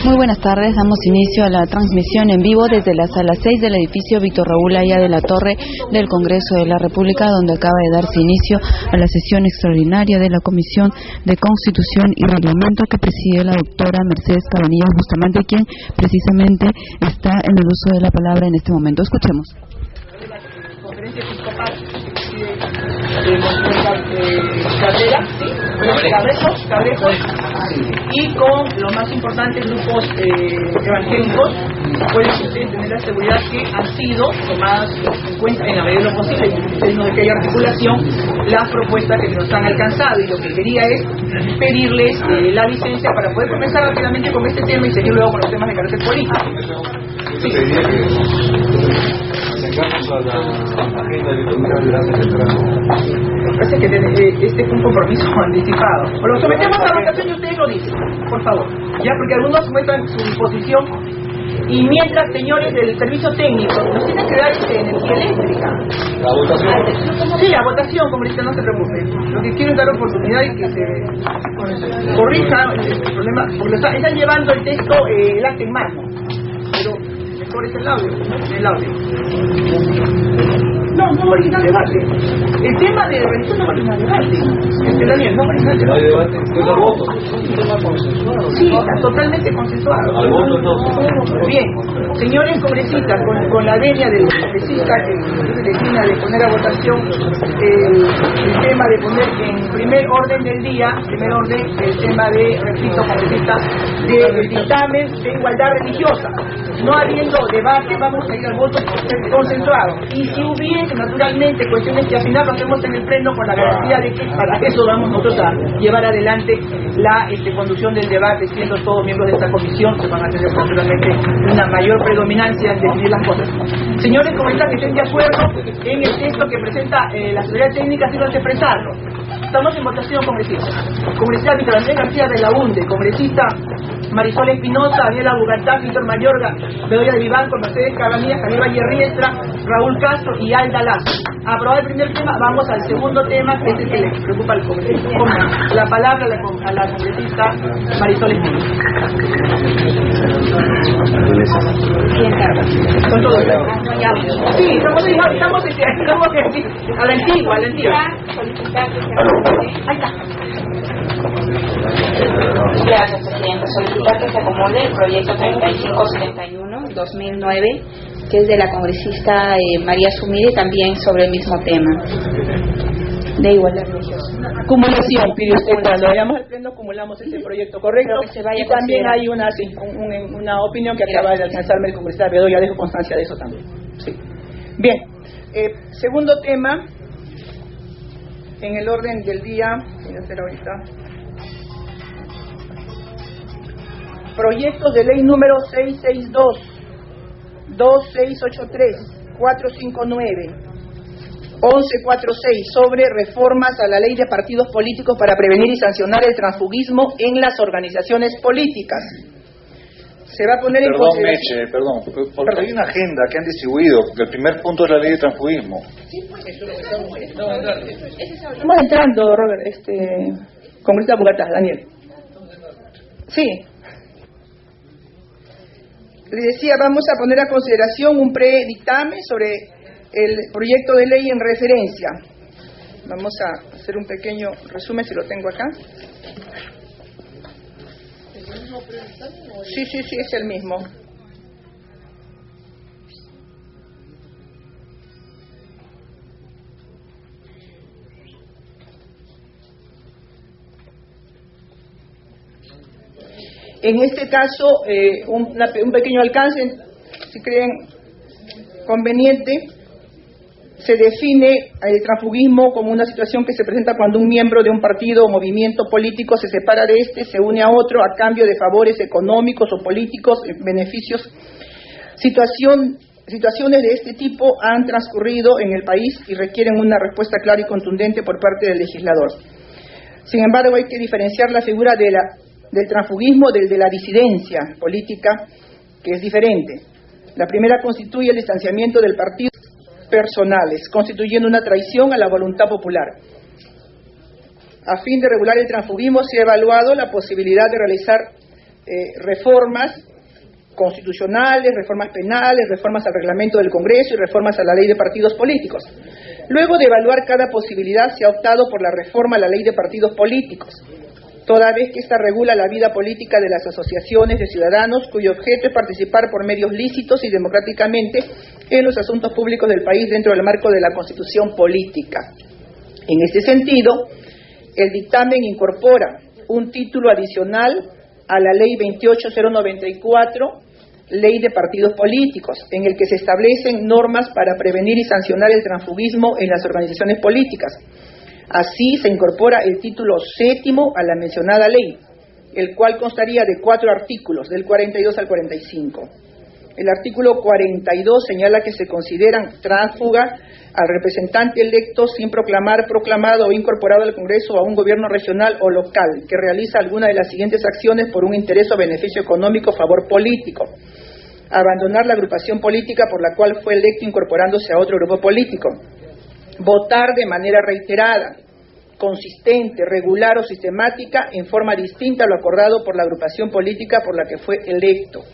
Muy buenas tardes, damos inicio a la transmisión en vivo desde la sala 6 del edificio Víctor Raúl Haya de la Torre del Congreso de la República, donde acaba de darse inicio a la sesión extraordinaria de la Comisión de Constitución y Reglamento que preside la doctora Mercedes Cabanillas Bustamante, quien precisamente está en el uso de la palabra en este momento. Escuchemos. Conferencia Episcopal Cabrejos, y con los más importantes grupos evangélicos, pueden ustedes tener la seguridad que han sido tomadas en cuenta en la medida de lo posible, no de que haya articulación, las propuestas que nos han alcanzado, y lo que quería es pedirles la licencia para poder comenzar rápidamente con este tema y seguir luego con los temas de carácter político. Sí. Acercamos a la agenda editorial de la secretaria. Parece que este es un compromiso anticipado. O lo sometemos a votación y ustedes lo dicen, por favor. Ya, porque algunos muestran su disposición. Y mientras, señores del servicio técnico, nos tienen que dar energía eléctrica. La votación. Sí, la votación, congresista, no se preocupe. Lo que quiero es dar oportunidad y que se corrija el problema, porque están llevando el texto, el acta en mano. Pero mejor es el audio. No va a originar debate. El tema de revisión no va a originar debate. Daniel, no va a originar debate. No hay debate, estoy al voto. Es un tema consensuado. Sí, está totalmente consensuado. Al voto no. Bien, señores congresistas, con la venia del congresista que destina de poner a votación el tema de poner en primer orden del día, el tema de, repito, congresista, del dictamen de igualdad religiosa. No habiendo debate, vamos a ir al voto consensuado. Y si hubiese, naturalmente, cuestiones que al final lo hacemos en el pleno con la garantía de que para eso vamos nosotros a llevar adelante la conducción del debate, siendo todos miembros de esta comisión, se van a tener naturalmente una mayor predominancia en definir las cosas. Señores, comentan que estén de acuerdo en el texto que presenta la Secretaría Técnica, sirvan de expresarlo. Estamos en votación, congresista. Congresista Víctor Andrés García de la UNDE, congresista Marisol Espinosa, Daniela Bugatá, Víctor Mayorga, Bedoya de Vivanco, Mercedes Cabanillas, Javier Valle Riestra, Raúl Castro y Alda Lazo. Aprobado el primer tema, vamos al segundo tema, que es el que le preocupa al congresista. Con la palabra a la congresista Marisol Espinosa. Con todo. Sí, estamos a la antigua. Ahí está. Gracias, Presidenta. Solicitar que se acomode el proyecto 3571-2009, que es de la congresista María Sumire, también sobre el mismo tema de igualdad religiosa. Acumulación, pide usted. Cuando vayamos al pleno, acumulamos este proyecto, ¿correcto? Y también hay una opinión que acaba de alcanzarme el congresista Bedoya, dejo constancia de eso también. Sí. Bien, segundo tema en el orden del día, voy a hacer ahorita. Proyectos de ley número 662, 2683, 459, 1146 sobre reformas a la ley de partidos políticos para prevenir y sancionar el transfugismo en las organizaciones políticas. Se va a poner en consideración. Meche, perdón, porque hay una agenda que han distribuido, que el primer punto es la ley de transfugismo. Estamos entrando, Robert, congresista Bugatá, Daniel. Sí. Le decía, vamos a poner a consideración un predictamen sobre el proyecto de ley en referencia. Vamos a hacer un pequeño resumen, si lo tengo acá. Sí, es el mismo. En este caso, un pequeño alcance, si creen conveniente, se define el transfugismo como una situación que se presenta cuando un miembro de un partido o movimiento político se separa de este, se une a otro a cambio de favores económicos o políticos, beneficios. Situaciones de este tipo han transcurrido en el país y requieren una respuesta clara y contundente por parte del legislador. Sin embargo, hay que diferenciar la figura del transfugismo del de la disidencia política, que es diferente. La primera constituye el distanciamiento del partido personales, constituyendo una traición a la voluntad popular. A fin de regular el transfugismo, se ha evaluado la posibilidad de realizar reformas constitucionales, reformas penales, reformas al reglamento del Congreso y reformas a la ley de partidos políticos. Luego de evaluar cada posibilidad, se ha optado por la reforma a la ley de partidos políticos, toda vez que esta regula la vida política de las asociaciones de ciudadanos, cuyo objeto es participar por medios lícitos y democráticamente en los asuntos públicos del país dentro del marco de la Constitución política. En este sentido, el dictamen incorpora un título adicional a la Ley 28094, Ley de Partidos Políticos, en el que se establecen normas para prevenir y sancionar el transfugismo en las organizaciones políticas. Así se incorpora el título 7º a la mencionada ley, el cual constaría de 4 artículos, del 42 al 45. El artículo 42 señala que se consideran tránsfuga al representante electo sin proclamar, proclamado o incorporado al Congreso o a un gobierno regional o local que realiza alguna de las siguientes acciones por un interés o beneficio económico o favor político: abandonar la agrupación política por la cual fue electo incorporándose a otro grupo político; votar de manera reiterada, consistente, regular o sistemática en forma distinta a lo acordado por la agrupación política por la que fue electo;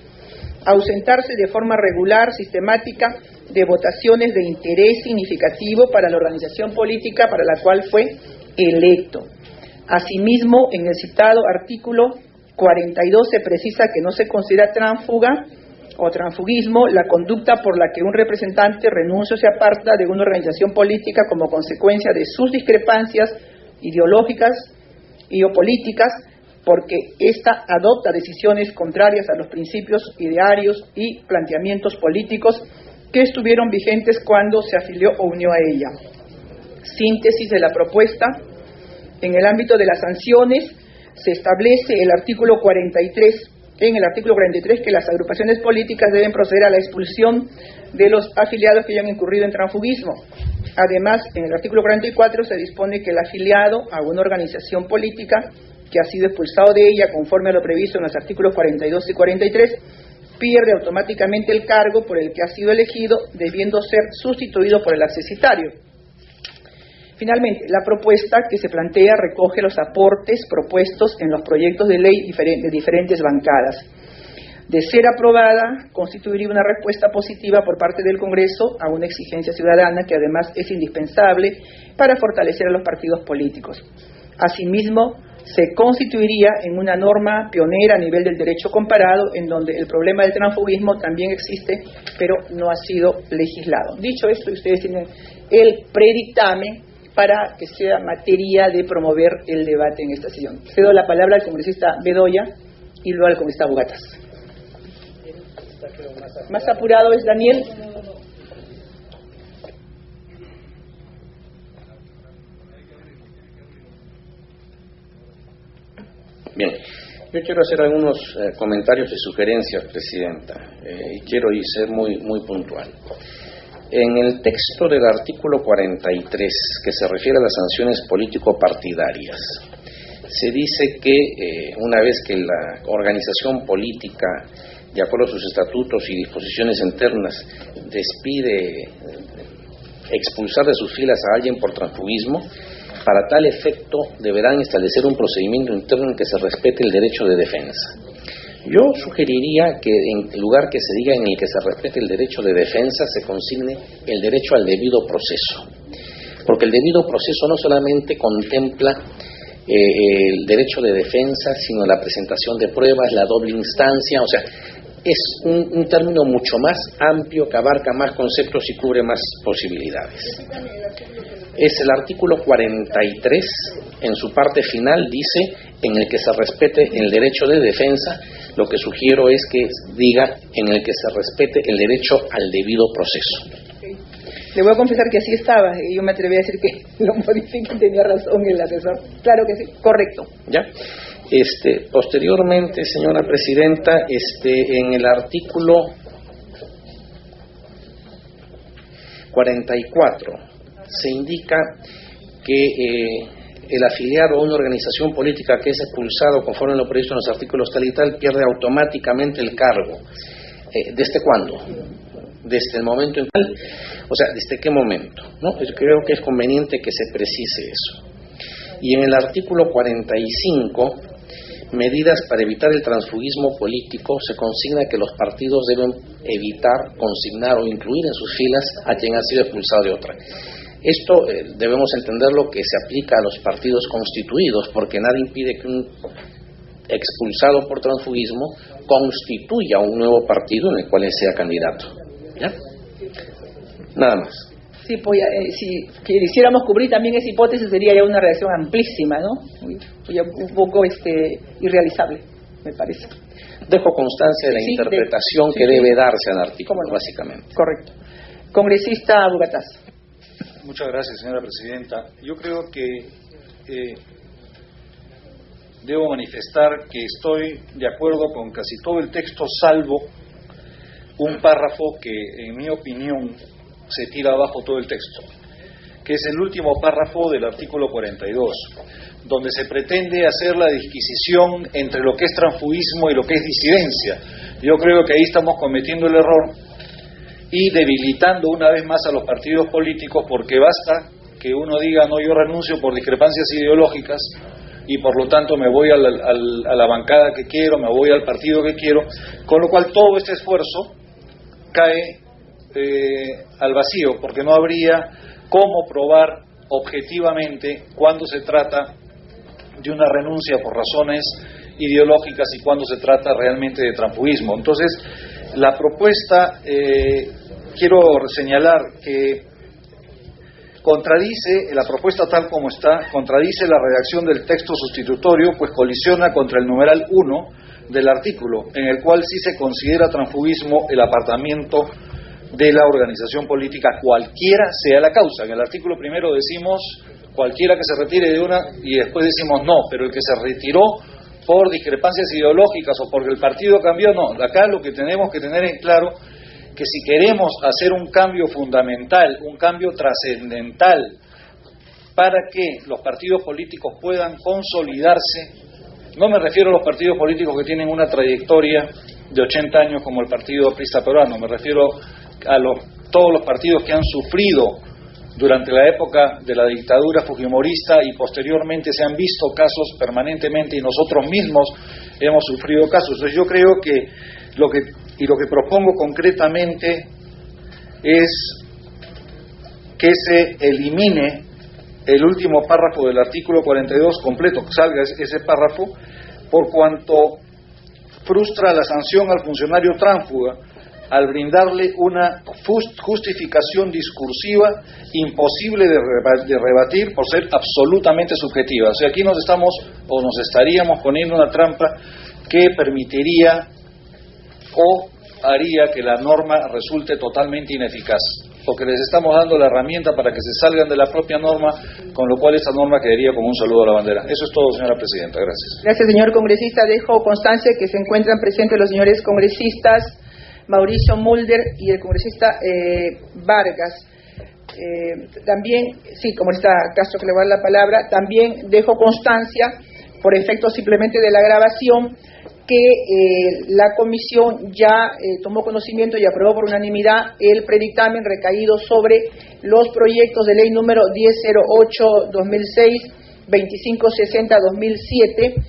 ausentarse de forma regular, sistemática, de votaciones de interés significativo para la organización política para la cual fue electo. Asimismo, en el citado artículo 42 se precisa que no se considera tránsfuga o transfugismo la conducta por la que un representante renuncia o se aparta de una organización política como consecuencia de sus discrepancias ideológicas y o políticas, porque ésta adopta decisiones contrarias a los principios, idearios y planteamientos políticos que estuvieron vigentes cuando se afilió o unió a ella. Síntesis de la propuesta: en el ámbito de las sanciones se establece el artículo 43, en el artículo 43 que las agrupaciones políticas deben proceder a la expulsión de los afiliados que hayan incurrido en transfugismo. Además, en el artículo 44 se dispone que el afiliado a una organización política que ha sido expulsado de ella conforme a lo previsto en los artículos 42 y 43, pierde automáticamente el cargo por el que ha sido elegido, debiendo ser sustituido por el accesitario. Finalmente, la propuesta que se plantea recoge los aportes propuestos en los proyectos de ley de diferentes bancadas. De ser aprobada, constituiría una respuesta positiva por parte del Congreso a una exigencia ciudadana que además es indispensable para fortalecer a los partidos políticos. Asimismo, se constituiría en una norma pionera a nivel del derecho comparado, en donde el problema del transfugismo también existe, pero no ha sido legislado. Dicho esto, ustedes tienen el predictamen para que sea materia de promover el debate en esta sesión. Cedo la palabra al congresista Bedoya y luego al congresista Bugatas. Más apurado es Daniel. Bien, yo quiero hacer algunos comentarios y sugerencias, Presidenta, y quiero ser muy puntual. En el texto del artículo 43, que se refiere a las sanciones político-partidarias, se dice que una vez que la organización política, de acuerdo a sus estatutos y disposiciones internas, despide, expulsar de sus filas a alguien por transfugismo, para tal efecto deberán establecer un procedimiento interno en que se respete el derecho de defensa. Yo sugeriría que en lugar que se diga en el que se respete el derecho de defensa, se consigne el derecho al debido proceso. Porque el debido proceso no solamente contempla el derecho de defensa, sino la presentación de pruebas, la doble instancia, o sea, es un término mucho más amplio que abarca más conceptos y cubre más posibilidades. Es el artículo 43, en su parte final dice en el que se respete el derecho de defensa. Lo que sugiero es que diga en el que se respete el derecho al debido proceso. Le voy a confesar que así estaba, y yo me atreví a decir que lo modifique, tenía razón el asesor. Claro que sí, correcto. ¿Ya? Posteriormente, señora Presidenta, en el artículo 44 se indica que el afiliado a una organización política que es expulsado conforme a lo previsto en los artículos tal y tal pierde automáticamente el cargo. ¿Desde cuándo? Desde el momento en que O sea, ¿desde qué momento? ¿No? Yo creo que es conveniente que se precise eso. Y en el artículo 45, medidas para evitar el transfugismo político, se consigna que los partidos deben evitar, consignar o incluir en sus filas a quien ha sido expulsado de otra. Esto debemos entenderlo que se aplica a los partidos constituidos, porque nada impide que un expulsado por transfugismo constituya un nuevo partido en el cual él sea candidato. ¿Ya? Nada más. Sí, pues, si quisiéramos cubrir también esa hipótesis sería ya una redacción amplísima, ¿no? Ya un poco irrealizable, me parece. Dejo constancia de la interpretación que debe darse al artículo, básicamente. Correcto. Congresista Bugatás. Muchas gracias, señora presidenta. Yo creo que debo manifestar que estoy de acuerdo con casi todo el texto, salvo un párrafo que, en mi opinión, se tira abajo todo el texto, que es el último párrafo del artículo 42, donde se pretende hacer la disquisición entre lo que es transfugismo y lo que es disidencia. Yo creo que ahí estamos cometiendo el error y debilitando una vez más a los partidos políticos, porque basta que uno diga, no, yo renuncio por discrepancias ideológicas y por lo tanto me voy a la bancada que quiero, me voy al partido que quiero, con lo cual todo este esfuerzo cae al vacío, porque no habría cómo probar objetivamente cuándo se trata de una renuncia por razones ideológicas y cuándo se trata realmente de transfugismo. Entonces, la propuesta, quiero señalar que contradice, la propuesta tal como está, contradice la redacción del texto sustitutorio, pues colisiona contra el numeral 1 del artículo, en el cual sí se considera transfugismo el apartamiento de la organización política, cualquiera sea la causa. En el artículo primero decimos cualquiera que se retire de una, y después decimos no, pero el que se retiró por discrepancias ideológicas o porque el partido cambió, no. Acá lo que tenemos que tener en claro, que si queremos hacer un cambio fundamental, un cambio trascendental, para que los partidos políticos puedan consolidarse, no me refiero a los partidos políticos que tienen una trayectoria de 80 años como el Partido Aprista Peruano, me refiero a todos los partidos que han sufrido durante la época de la dictadura fujimorista y posteriormente se han visto casos permanentemente y nosotros mismos hemos sufrido casos. Entonces yo creo que lo que propongo concretamente es que se elimine el último párrafo del artículo 42 completo, que salga ese párrafo, por cuanto frustra la sanción al funcionario tránsfuga al brindarle una justificación discursiva imposible de rebatir por ser absolutamente subjetiva. O sea, aquí nos estaríamos poniendo una trampa que permitiría o haría que la norma resulte totalmente ineficaz, porque les estamos dando la herramienta para que se salgan de la propia norma, con lo cual esta norma quedaría como un saludo a la bandera. Eso es todo, señora presidenta. Gracias. Gracias, señor congresista. Dejo constancia que se encuentran presentes los señores congresistas Mauricio Mulder y el congresista Vargas. También, sí, congresista Castro, que le voy a dar la palabra. También dejo constancia, por efecto simplemente de la grabación, que la comisión ya tomó conocimiento y aprobó por unanimidad el predictamen recaído sobre los proyectos de ley número 1008-2006, 2560-2007,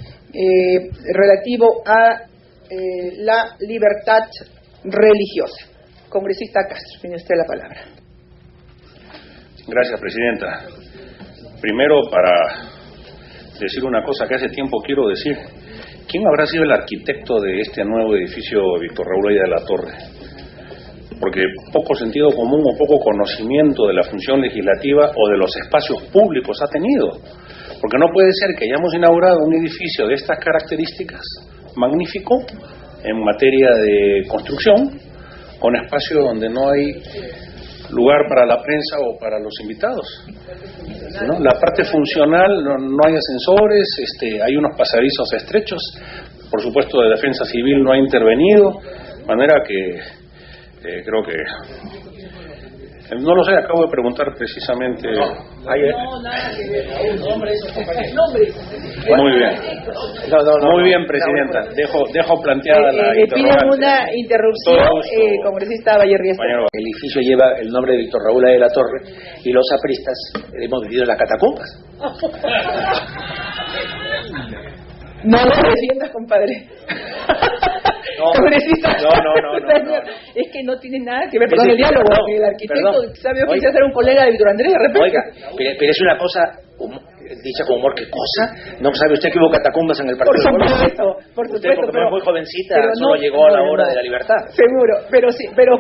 relativo a la libertad religiosa. Congresista Castro, tiene usted la palabra. Gracias, presidenta. Primero, para decir una cosa que hace tiempo quiero decir. ¿Quién habrá sido el arquitecto de este nuevo edificio Víctor Raúl Haya de la Torre? Porque poco sentido común o poco conocimiento de la función legislativa o de los espacios públicos ha tenido. Porque no puede ser que hayamos inaugurado un edificio de estas características, magnífico, en materia de construcción, con espacio donde no hay lugar para la prensa o para los invitados, ¿no? La parte funcional, no hay ascensores, hay unos pasadizos estrechos, por supuesto de Defensa Civil no ha intervenido, de manera que creo que No lo sé, acabo de preguntar precisamente. No, nada que ver. Nombre, esos compañeros. Muy bien. Muy bien, presidenta. Dejo planteada la Le piden una interrupción, congresista Valle Riesco. El edificio lleva el nombre de Víctor Raúl de la Torre y los apristas hemos vivido en las catacumbas. No lo defiendas, compadre. No, es que no tiene nada que ver con el diálogo. El arquitecto sabe que quisiera ser un colega de Víctor Andrés de repente. Oiga, pero es una cosa dicha con humor. ¿Qué cosa? ¿No sabe usted que hubo catacumbas en el partido? Por supuesto. Usted, porque no es muy jovencita, solo llegó a la hora de la libertad. Seguro, pero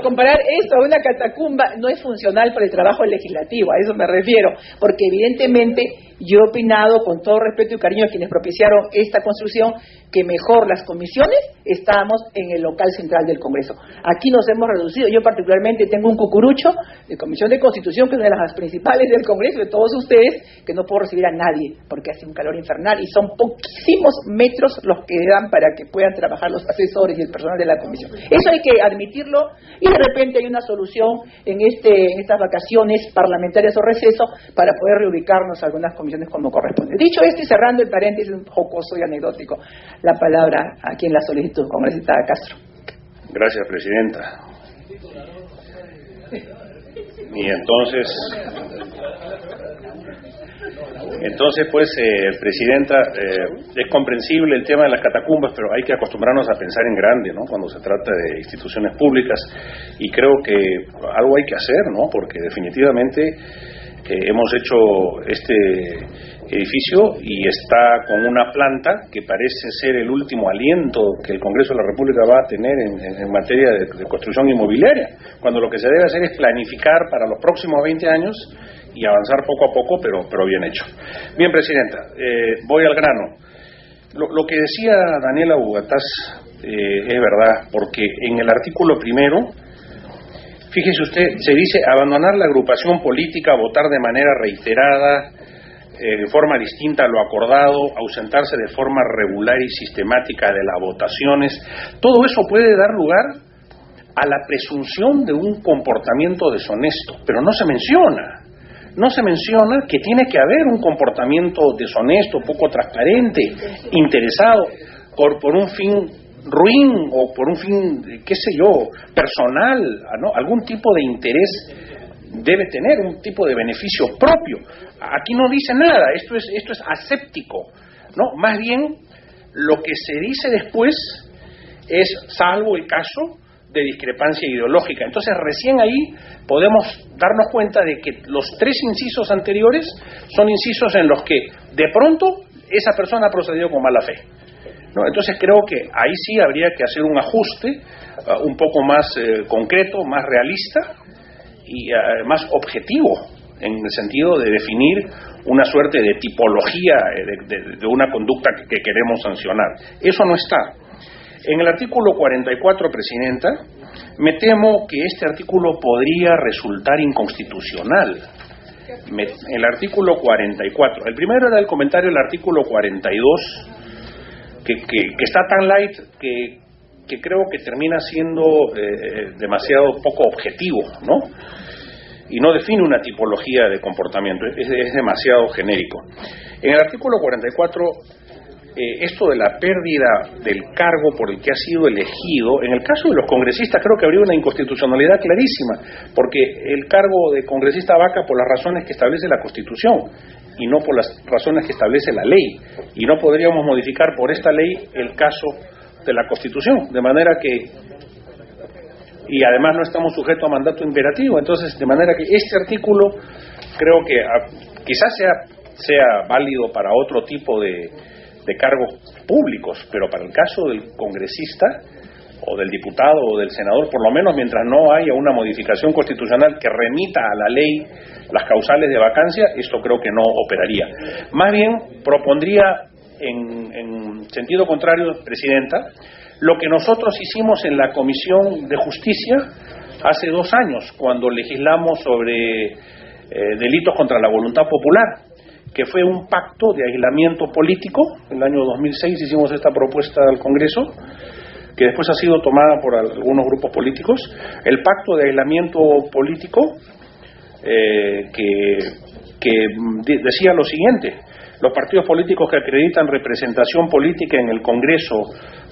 comparar esto a una catacumba no es funcional para el trabajo legislativo, a eso me refiero, porque evidentemente yo he opinado con todo respeto y cariño a quienes propiciaron esta construcción que mejor las comisiones estábamos en el local central del Congreso. Aquí nos hemos reducido. Yo particularmente tengo un cucurucho de Comisión de Constitución, que es una de las principales del Congreso, de todos ustedes, que no puedo recibir a nadie porque hace un calor infernal y son poquísimos metros los que dan para que puedan trabajar los asesores y el personal de la comisión. Eso hay que admitirlo, y de repente hay una solución en estas vacaciones parlamentarias o receso para poder reubicarnos a algunas comisiones como corresponde. Dicho esto y cerrando el paréntesis jocoso y anecdótico, la palabra aquí en la solicitud, congresista Castro. Gracias, presidenta. Y entonces pues, presidenta, es comprensible el tema de las catacumbas, pero hay que acostumbrarnos a pensar en grande, ¿no?, cuando se trata de instituciones públicas, y creo que algo hay que hacer, ¿no?, porque definitivamente hemos hecho este edificio y está con una planta que parece ser el último aliento que el Congreso de la República va a tener en materia de construcción inmobiliaria, cuando lo que se debe hacer es planificar para los próximos 20 años y avanzar poco a poco, pero bien hecho. Bien, presidenta, voy al grano. Lo que decía Daniela Ugataz es verdad, porque en el artículo primero, fíjese usted, se dice abandonar la agrupación política, votar de manera reiterada, de forma distinta a lo acordado, ausentarse de forma regular y sistemática de las votaciones. Todo eso puede dar lugar a la presunción de un comportamiento deshonesto, pero no se menciona que tiene que haber un comportamiento deshonesto, poco transparente, interesado por un fin ruin o por un fin, qué sé yo, personal, ¿no? Algún tipo de interés debe tener, un tipo de beneficio propio. Aquí no dice nada, esto es aséptico, ¿no? Más bien, lo que se dice después es salvo el caso de discrepancia ideológica. Entonces, recién ahí podemos darnos cuenta de que los 3 incisos anteriores son incisos en los que, de pronto, esa persona ha procedido con mala fe, ¿no? Entonces creo que ahí sí habría que hacer un ajuste un poco más concreto, más realista y más objetivo, en el sentido de definir una suerte de tipología de una conducta que queremos sancionar. Eso no está. En el artículo 44, presidenta, me temo que este artículo podría resultar inconstitucional. El artículo 44. El primero era el comentario del artículo 42, que está tan light que creo que termina siendo demasiado poco objetivo, ¿no? Y no define una tipología de comportamiento, es demasiado genérico. En el artículo 44, esto de la pérdida del cargo por el que ha sido elegido, en el caso de los congresistas creo que habría una inconstitucionalidad clarísima, porque el cargo de congresista vaca por las razones que establece la Constitución y no por las razones que establece la ley, y no podríamos modificar por esta ley el caso de la Constitución, de manera que, y además no estamos sujetos a mandato imperativo, entonces de manera que este artículo creo que quizás sea válido para otro tipo de cargos públicos, pero para el caso del congresista o del diputado o del senador, por lo menos mientras no haya una modificación constitucional que remita a la ley las causales de vacancia, esto creo que no operaría. Más bien propondría en sentido contrario, presidenta, lo que nosotros hicimos en la Comisión de Justicia hace 2 años, cuando legislamos sobre delitos contra la voluntad popular, que fue un pacto de aislamiento político. En el año 2006 hicimos esta propuesta al Congreso, que después ha sido tomada por algunos grupos políticos. El pacto de aislamiento político que decía lo siguiente: los partidos políticos que acreditan representación política en el Congreso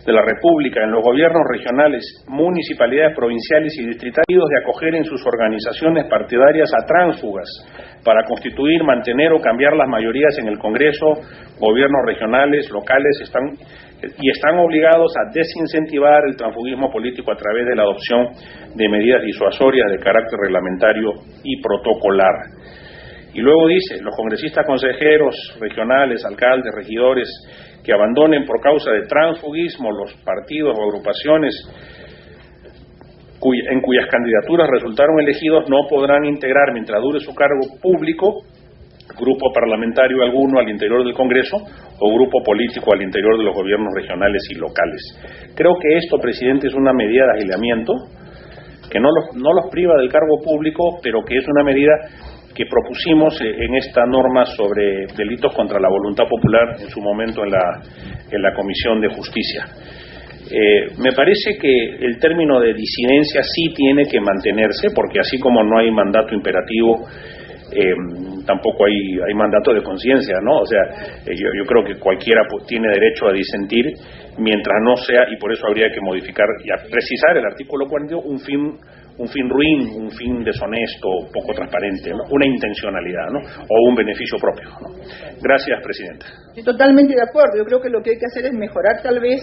de la República, en los gobiernos regionales, municipalidades provinciales y distritales, de acoger en sus organizaciones partidarias a tránsfugas para constituir, mantener o cambiar las mayorías en el Congreso, gobiernos regionales, locales, están obligados a desincentivar el transfugismo político a través de la adopción de medidas disuasorias de carácter reglamentario y protocolar. Y luego dice: los congresistas consejeros regionales, alcaldes, regidores que abandonen por causa de transfugismo los partidos o agrupaciones en cuyas candidaturas resultaron elegidos no podrán integrar, mientras dure su cargo público, grupo parlamentario alguno al interior del Congreso o grupo político al interior de los gobiernos regionales y locales. Creo que esto, presidente, es una medida de aislamiento que no los priva del cargo público, pero que es una medida que propusimos en esta norma sobre delitos contra la voluntad popular en su momento en la Comisión de Justicia. Me parece que el término de disidencia sí tiene que mantenerse, porque así como no hay mandato imperativo, tampoco hay mandato de conciencia, ¿no? O sea, yo creo que cualquiera tiene derecho a disentir, mientras no sea, y por eso habría que modificar y a precisar el artículo 42, un fin ruin, un fin deshonesto, poco transparente, ¿no? Una intencionalidad, ¿no? O un beneficio propio, ¿no? Gracias, presidenta. Estoy totalmente de acuerdo. Yo creo que lo que hay que hacer es mejorar tal vez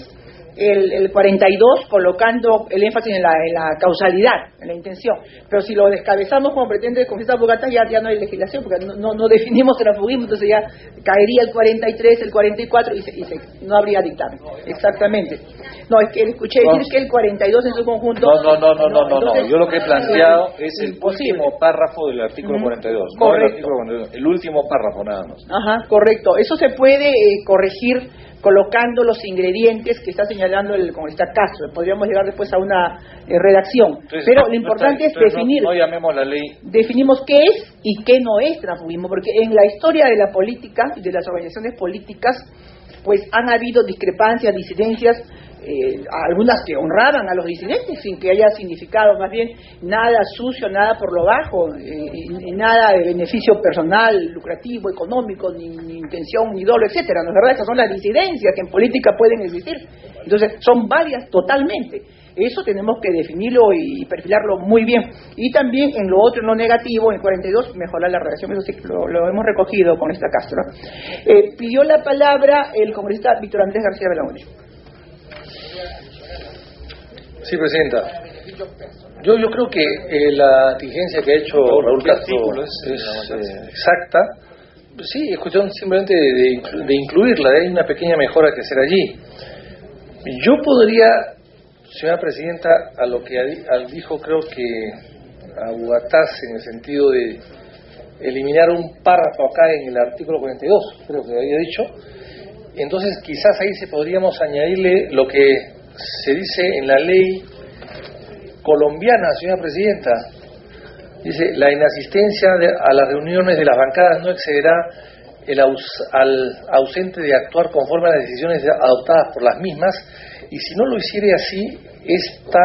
el 42, colocando el énfasis en la causalidad, en la intención. Pero si lo descabezamos como pretende el congresista Bogotá, ya no hay legislación, porque no definimos transfugismo, entonces ya caería el 43, el 44 y no habría dictamen. Exactamente. No, es que escuché decir que el 42 en su conjunto... No. Yo lo que he planteado es el último párrafo del artículo 42. Correcto. No el artículo 42, el último párrafo nada más. Ajá, correcto. Eso se puede corregir colocando los ingredientes que está señalando el congresista Castro. Podríamos llegar después a una redacción. Entonces, pero lo importante es definir. No llamemos la ley. Definimos qué es y qué no es transfugismo, porque en la historia de la política y de las organizaciones políticas, pues han habido discrepancias, disidencias, algunas que honraban a los disidentes sin que haya significado más bien nada sucio, nada por lo bajo, nada de beneficio personal, lucrativo, económico, ni intención, ni dolo, etcétera. ¿No es verdad? Esas son las disidencias que en política pueden existir. Entonces son varias totalmente. Eso tenemos que definirlo y perfilarlo muy bien. Y también en lo otro, en lo negativo, en 42, mejorar la redacción. Eso sí, lo hemos recogido con esta Castro. Pidió la palabra el congresista Víctor Andrés García Belaúnde. Sí, presidenta. Yo creo que la diligencia que ha hecho Raúl Castro es exacta. Sí, es cuestión simplemente de incluirla. Hay una pequeña mejora que hacer allí. Yo podría, señora presidenta, a lo que dijo, creo que a Bugatás, en el sentido de eliminar un párrafo acá en el artículo 42, creo que había dicho. Entonces quizás ahí podríamos añadirle lo que se dice en la ley colombiana, señora presidenta. Dice: la inasistencia a las reuniones de las bancadas no excederá al ausente de actuar conforme a las decisiones adoptadas por las mismas, y si no lo hiciere así, este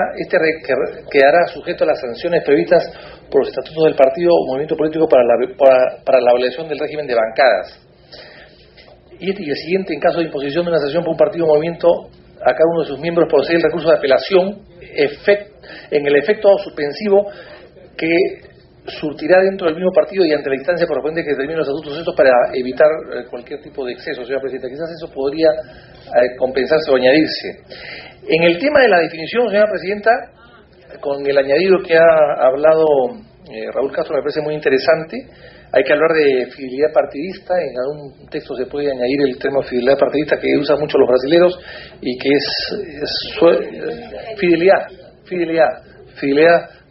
quedará sujeto a las sanciones previstas por los estatutos del partido o movimiento político para la abolición del régimen de bancadas. Y el siguiente: en caso de imposición de una sanción por un partido o movimiento a cada uno de sus miembros, procede el recurso de apelación en el efecto suspensivo que surtirá dentro del mismo partido y ante la instancia correspondiente que determine los estatutos estos, para evitar cualquier tipo de exceso, señora presidenta. Quizás eso podría compensarse o añadirse. En el tema de la definición, señora presidenta, con el añadido que ha hablado Raúl Castro, me parece muy interesante. Hay que hablar de fidelidad partidista. En algún texto se puede añadir el término fidelidad partidista, que usan mucho los brasileros, y que es fidelidad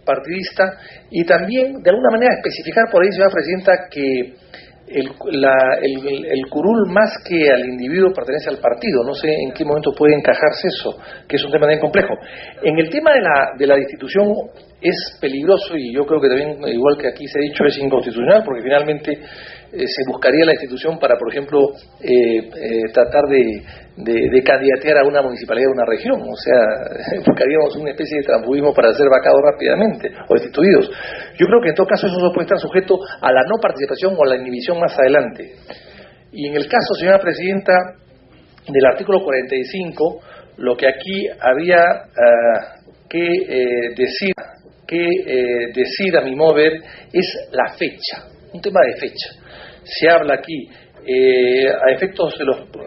partidista. Y también, de alguna manera, especificar por ahí, señora presidenta, que el curul, más que al individuo, pertenece al partido. No sé en qué momento puede encajarse eso, que es un tema bien complejo. En el tema de la destitución es peligroso y yo creo que también, igual que aquí se ha dicho, es inconstitucional, porque finalmente se buscaría la institución para, por ejemplo, tratar de candidatear a una municipalidad de una región. O sea, buscaríamos una especie de transfugismo para ser vacados rápidamente o destituidos. Yo creo que en todo caso eso no puede estar sujeto a la no participación o a la inhibición más adelante. Y en el caso, señora Presidenta, del artículo 45, lo que aquí había que decir, a mi modo de ver, es la fecha, un tema de fecha. Se habla aquí, a efectos de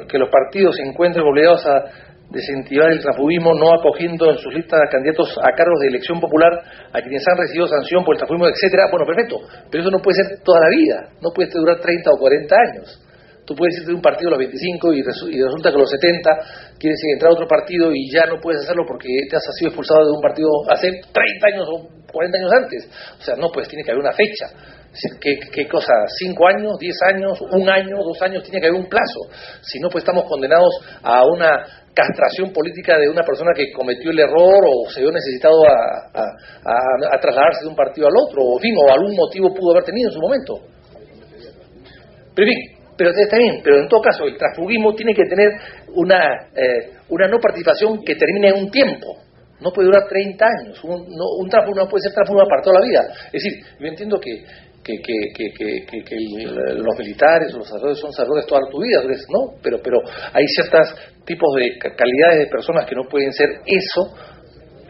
que los partidos se encuentren obligados a desincentivar el transfugismo, no acogiendo en sus listas a candidatos a cargos de elección popular a quienes han recibido sanción por el transfugismo, etcétera. Bueno, perfecto, pero eso no puede ser toda la vida, no puede durar 30 o 40 años. Tú puedes irte de un partido a los 25 y resulta que a los 70 quieres entrar a otro partido y ya no puedes hacerlo porque te has sido expulsado de un partido hace 30 años o 40 años antes. O sea, no, pues tiene que haber una fecha. ¿Qué cosa? ¿5 años? ¿10 años? ¿1 año? ¿2 años? Tiene que haber un plazo. Si no, pues estamos condenados a una castración política de una persona que cometió el error o se vio necesitado a trasladarse de un partido al otro, o en fin, o algún motivo pudo haber tenido en su momento. Pero en fin, pero está bien, pero en todo caso el transfugismo tiene que tener una no participación que termine en un tiempo. No puede durar 30 años. Un transfugismo no puede ser transfugismo para toda la vida. Es decir, yo entiendo que los militares o los sacerdotes son sacerdotes toda tu vida, ¿no? Pero hay ciertos tipos de calidades de personas que no pueden ser eso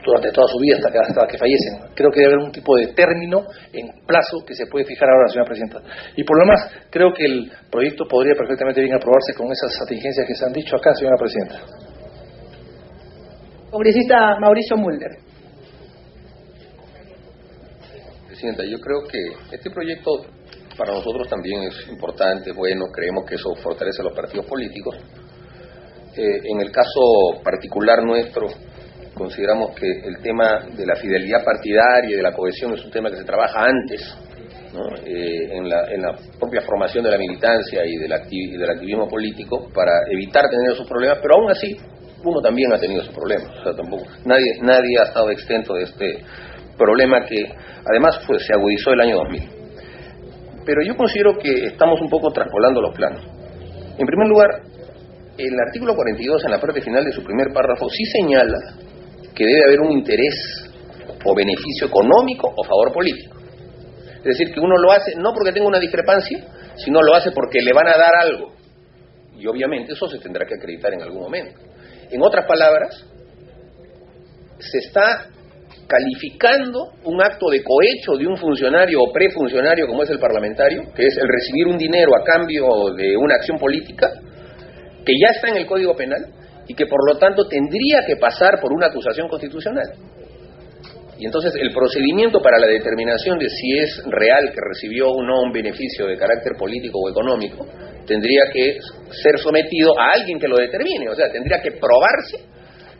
durante toda su vida hasta que fallecen. Creo que debe haber un tipo de término en plazo que se puede fijar ahora, señora Presidenta. Y por lo demás, creo que el proyecto podría perfectamente bien aprobarse con esas contingencias que se han dicho acá, señora Presidenta. Congresista Mauricio Mulder. Presidenta, yo creo que este proyecto para nosotros también es importante, bueno, creemos que eso fortalece a los partidos políticos. En el caso particular nuestro, consideramos que el tema de la fidelidad partidaria y de la cohesión es un tema que se trabaja antes, ¿no? En la propia formación de la militancia y del activismo político para evitar tener esos problemas, pero aún así uno también ha tenido esos problemas. O sea, tampoco nadie ha estado exento de este problema que además se agudizó el año 2000. Pero yo considero que estamos un poco traspolando los planos. En primer lugar, el artículo 42 en la parte final de su primer párrafo sí señala que debe haber un interés o beneficio económico o favor político. Es decir, que uno lo hace no porque tenga una discrepancia, sino lo hace porque le van a dar algo. Y obviamente eso se tendrá que acreditar en algún momento. En otras palabras, se está calificando un acto de cohecho de un funcionario o prefuncionario como es el parlamentario, que es el recibir un dinero a cambio de una acción política, que ya está en el Código Penal, y que por lo tanto tendría que pasar por una acusación constitucional. Y entonces el procedimiento para la determinación de si es real que recibió o no un beneficio de carácter político o económico tendría que ser sometido a alguien que lo determine. O sea, tendría que probarse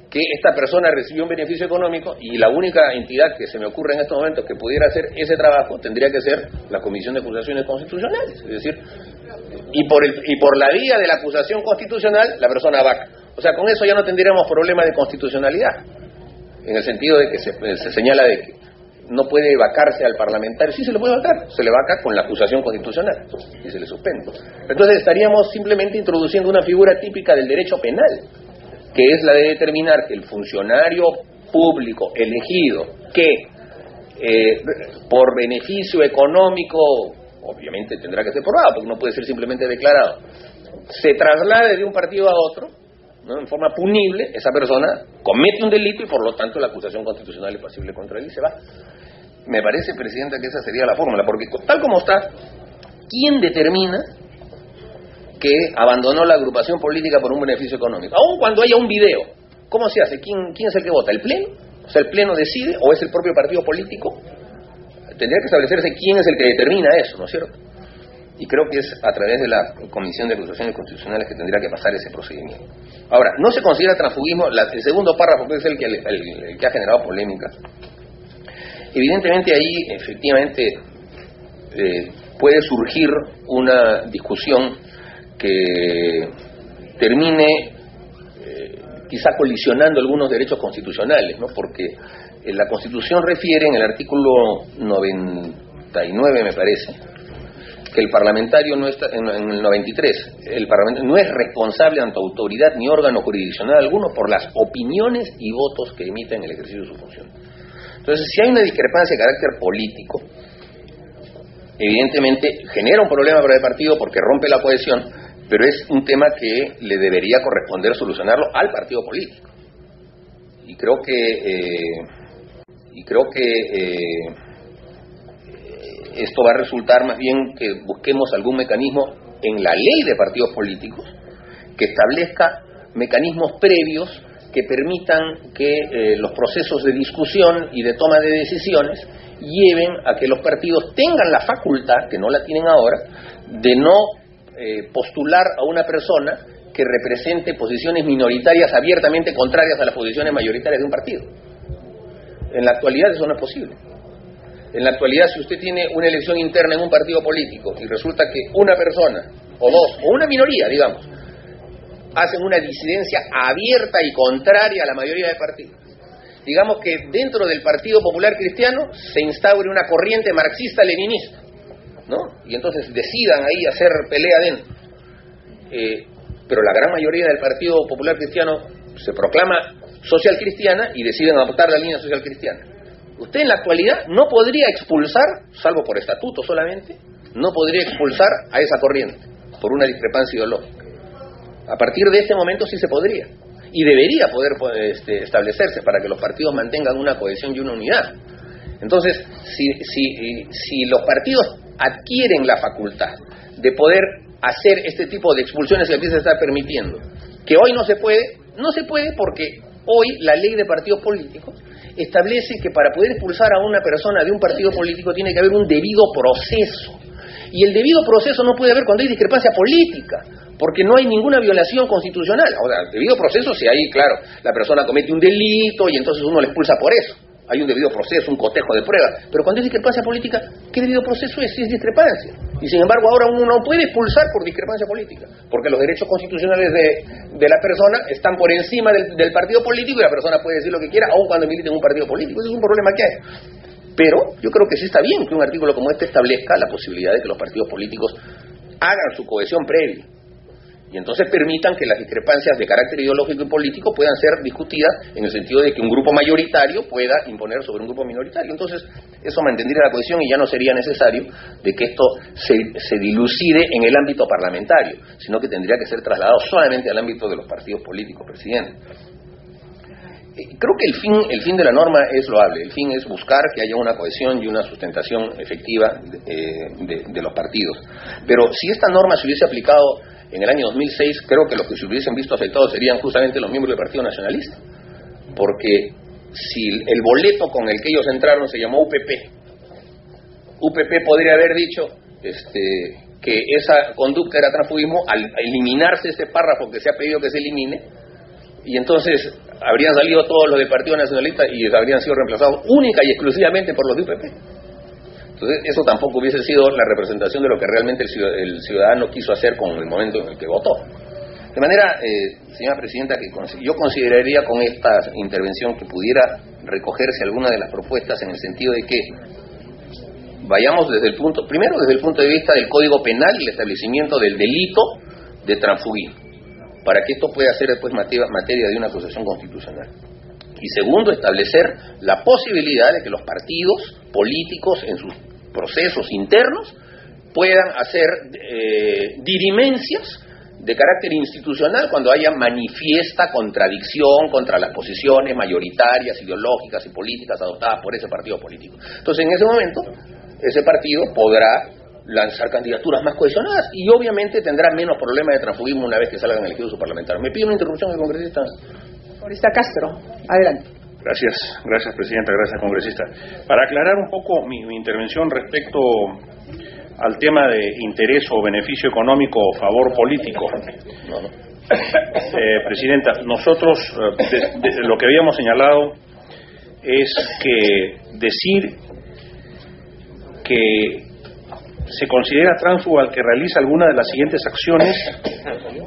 que esta persona recibió un beneficio económico, y la única entidad que se me ocurre en estos momentos que pudiera hacer ese trabajo tendría que ser la Comisión de Acusaciones Constitucionales. Es decir, y por la vía de la acusación constitucional la persona vaca. O sea, con eso ya no tendríamos problema de constitucionalidad, en el sentido de que se señala de que no puede vacarse al parlamentario. Sí se le puede vacar, se le vaca con la acusación constitucional y se le suspende. Entonces estaríamos simplemente introduciendo una figura típica del derecho penal, que es la de determinar que el funcionario público elegido que por beneficio económico, obviamente tendrá que ser probado porque no puede ser simplemente declarado, se traslade de un partido a otro, ¿no? En forma punible, esa persona comete un delito y por lo tanto la acusación constitucional es pasible contra él y se va. Me parece, Presidenta, que esa sería la fórmula, porque tal como está, ¿quién determina que abandonó la agrupación política por un beneficio económico? Aun cuando haya un video, ¿cómo se hace? ¿Quién es el que vota? ¿El Pleno? O sea, ¿el Pleno decide o es el propio partido político? Tendría que establecerse quién es el que determina eso, ¿no es cierto? Y creo que es a través de la Comisión de Acusaciones Constitucionales que tendría que pasar ese procedimiento. Ahora, no se considera transfugismo, el segundo párrafo, que es el que ha generado polémica. Evidentemente ahí, efectivamente, puede surgir una discusión que termine quizá colisionando algunos derechos constitucionales, ¿no? Porque La Constitución refiere en el artículo 99, me parece, que el parlamentario no está, en el 93, el parlamentario no es responsable ante autoridad ni órgano jurisdiccional alguno por las opiniones y votos que emita en el ejercicio de su función. Entonces, si hay una discrepancia de carácter político, evidentemente genera un problema para el partido porque rompe la cohesión, pero es un tema que le debería corresponder solucionarlo al partido político. Y creo que esto va a resultar más bien que busquemos algún mecanismo en la ley de partidos políticos que establezca mecanismos previos que permitan que los procesos de discusión y de toma de decisiones lleven a que los partidos tengan la facultad, que no la tienen ahora, de no postular a una persona que represente posiciones minoritarias abiertamente contrarias a las posiciones mayoritarias de un partido. En la actualidad eso no es posible. En la actualidad, si usted tiene una elección interna en un partido político y resulta que una persona, o dos, o una minoría, digamos, hacen una disidencia abierta y contraria a la mayoría del partido, digamos que dentro del Partido Popular Cristiano se instaure una corriente marxista-leninista, ¿no? Y entonces decidan ahí hacer pelea dentro. Pero la gran mayoría del Partido Popular Cristiano se proclama social cristiana y deciden adoptar la línea social cristiana. Usted en la actualidad no podría expulsar, salvo por estatuto solamente, no podría expulsar a esa corriente por una discrepancia ideológica. A partir de este momento sí se podría y debería poder establecerse para que los partidos mantengan una cohesión y una unidad. Entonces, si los partidos adquieren la facultad de poder hacer este tipo de expulsiones que aquí se está permitiendo, que hoy no se puede porque hoy la ley de partidos políticos establece que para poder expulsar a una persona de un partido político tiene que haber un debido proceso. Y el debido proceso no puede haber cuando hay discrepancia política, porque no hay ninguna violación constitucional. Ahora, el debido proceso, si ahí, claro, la persona comete un delito y entonces uno le expulsa por eso. Hay un debido proceso, un cotejo de pruebas. Pero cuando es discrepancia política, ¿qué debido proceso es? Si es discrepancia. Y sin embargo, ahora uno no puede expulsar por discrepancia política, porque los derechos constitucionales de la persona están por encima del partido político y la persona puede decir lo que quiera, aun cuando milite en un partido político. Ese es un problema que hay. Pero yo creo que sí está bien que un artículo como este establezca la posibilidad de que los partidos políticos hagan su cohesión previa y entonces permitan que las discrepancias de carácter ideológico y político puedan ser discutidas en el sentido de que un grupo mayoritario pueda imponer sobre un grupo minoritario. Entonces eso mantendría la cohesión y ya no sería necesario de que esto se dilucide en el ámbito parlamentario, sino que tendría que ser trasladado solamente al ámbito de los partidos políticos, presidente. Creo que el fin de la norma es loable. El fin es buscar que haya una cohesión y una sustentación efectiva de los partidos. Pero si esta norma se hubiese aplicado en el año 2006, creo que los que se hubiesen visto afectados serían justamente los miembros del Partido Nacionalista. Porque si el boleto con el que ellos entraron se llamó UPP podría haber dicho que esa conducta era transfugismo al eliminarse ese párrafo que se ha pedido que se elimine, y entonces habrían salido todos los del Partido Nacionalista y habrían sido reemplazados única y exclusivamente por los de UPP. Entonces eso tampoco hubiese sido la representación de lo que realmente el ciudadano quiso hacer con el momento en el que votó. De manera, señora Presidenta, que yo consideraría con esta intervención que pudiera recogerse alguna de las propuestas en el sentido de que vayamos primero desde el punto de vista del Código Penal y el establecimiento del delito de transfugismo, para que esto pueda ser después materia de una acusación constitucional. Y segundo, establecer la posibilidad de que los partidos políticos en sus procesos internos puedan hacer dirimencias de carácter institucional cuando haya manifiesta contradicción contra las posiciones mayoritarias, ideológicas y políticas adoptadas por ese partido político. Entonces, en ese momento, ese partido podrá lanzar candidaturas más cohesionadas y obviamente tendrá menos problemas de transfugismo una vez que salgan elegidos sus parlamentarios. Me pide una interrupción el congresista. Congresista Castro, adelante. Gracias Presidenta, gracias congresista. Para aclarar un poco mi intervención respecto al tema de interés o beneficio económico o favor político. Presidenta, nosotros lo que habíamos señalado es que decir que se considera tránsfugo al que realiza alguna de las siguientes acciones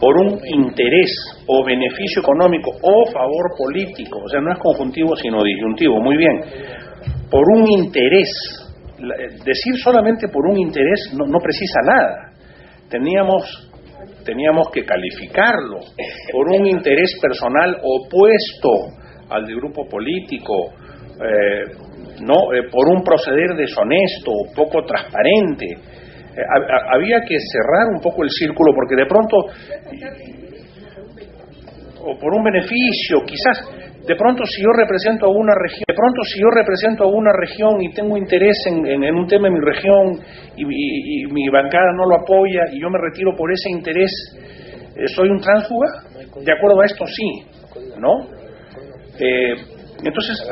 por un interés o beneficio económico o favor político. O sea, no es conjuntivo sino disyuntivo. Muy bien. Por un interés. Decir solamente por un interés no precisa nada. Teníamos que calificarlo por un interés personal opuesto al del grupo político, por un proceder deshonesto, poco transparente. Había que cerrar un poco el círculo, porque de pronto, o por un beneficio, quizás, de pronto si yo represento a una región, y tengo interés en un tema de mi región y mi bancada no lo apoya y yo me retiro por ese interés, ¿soy un tránsfuga? De acuerdo a esto, sí, ¿no? Entonces,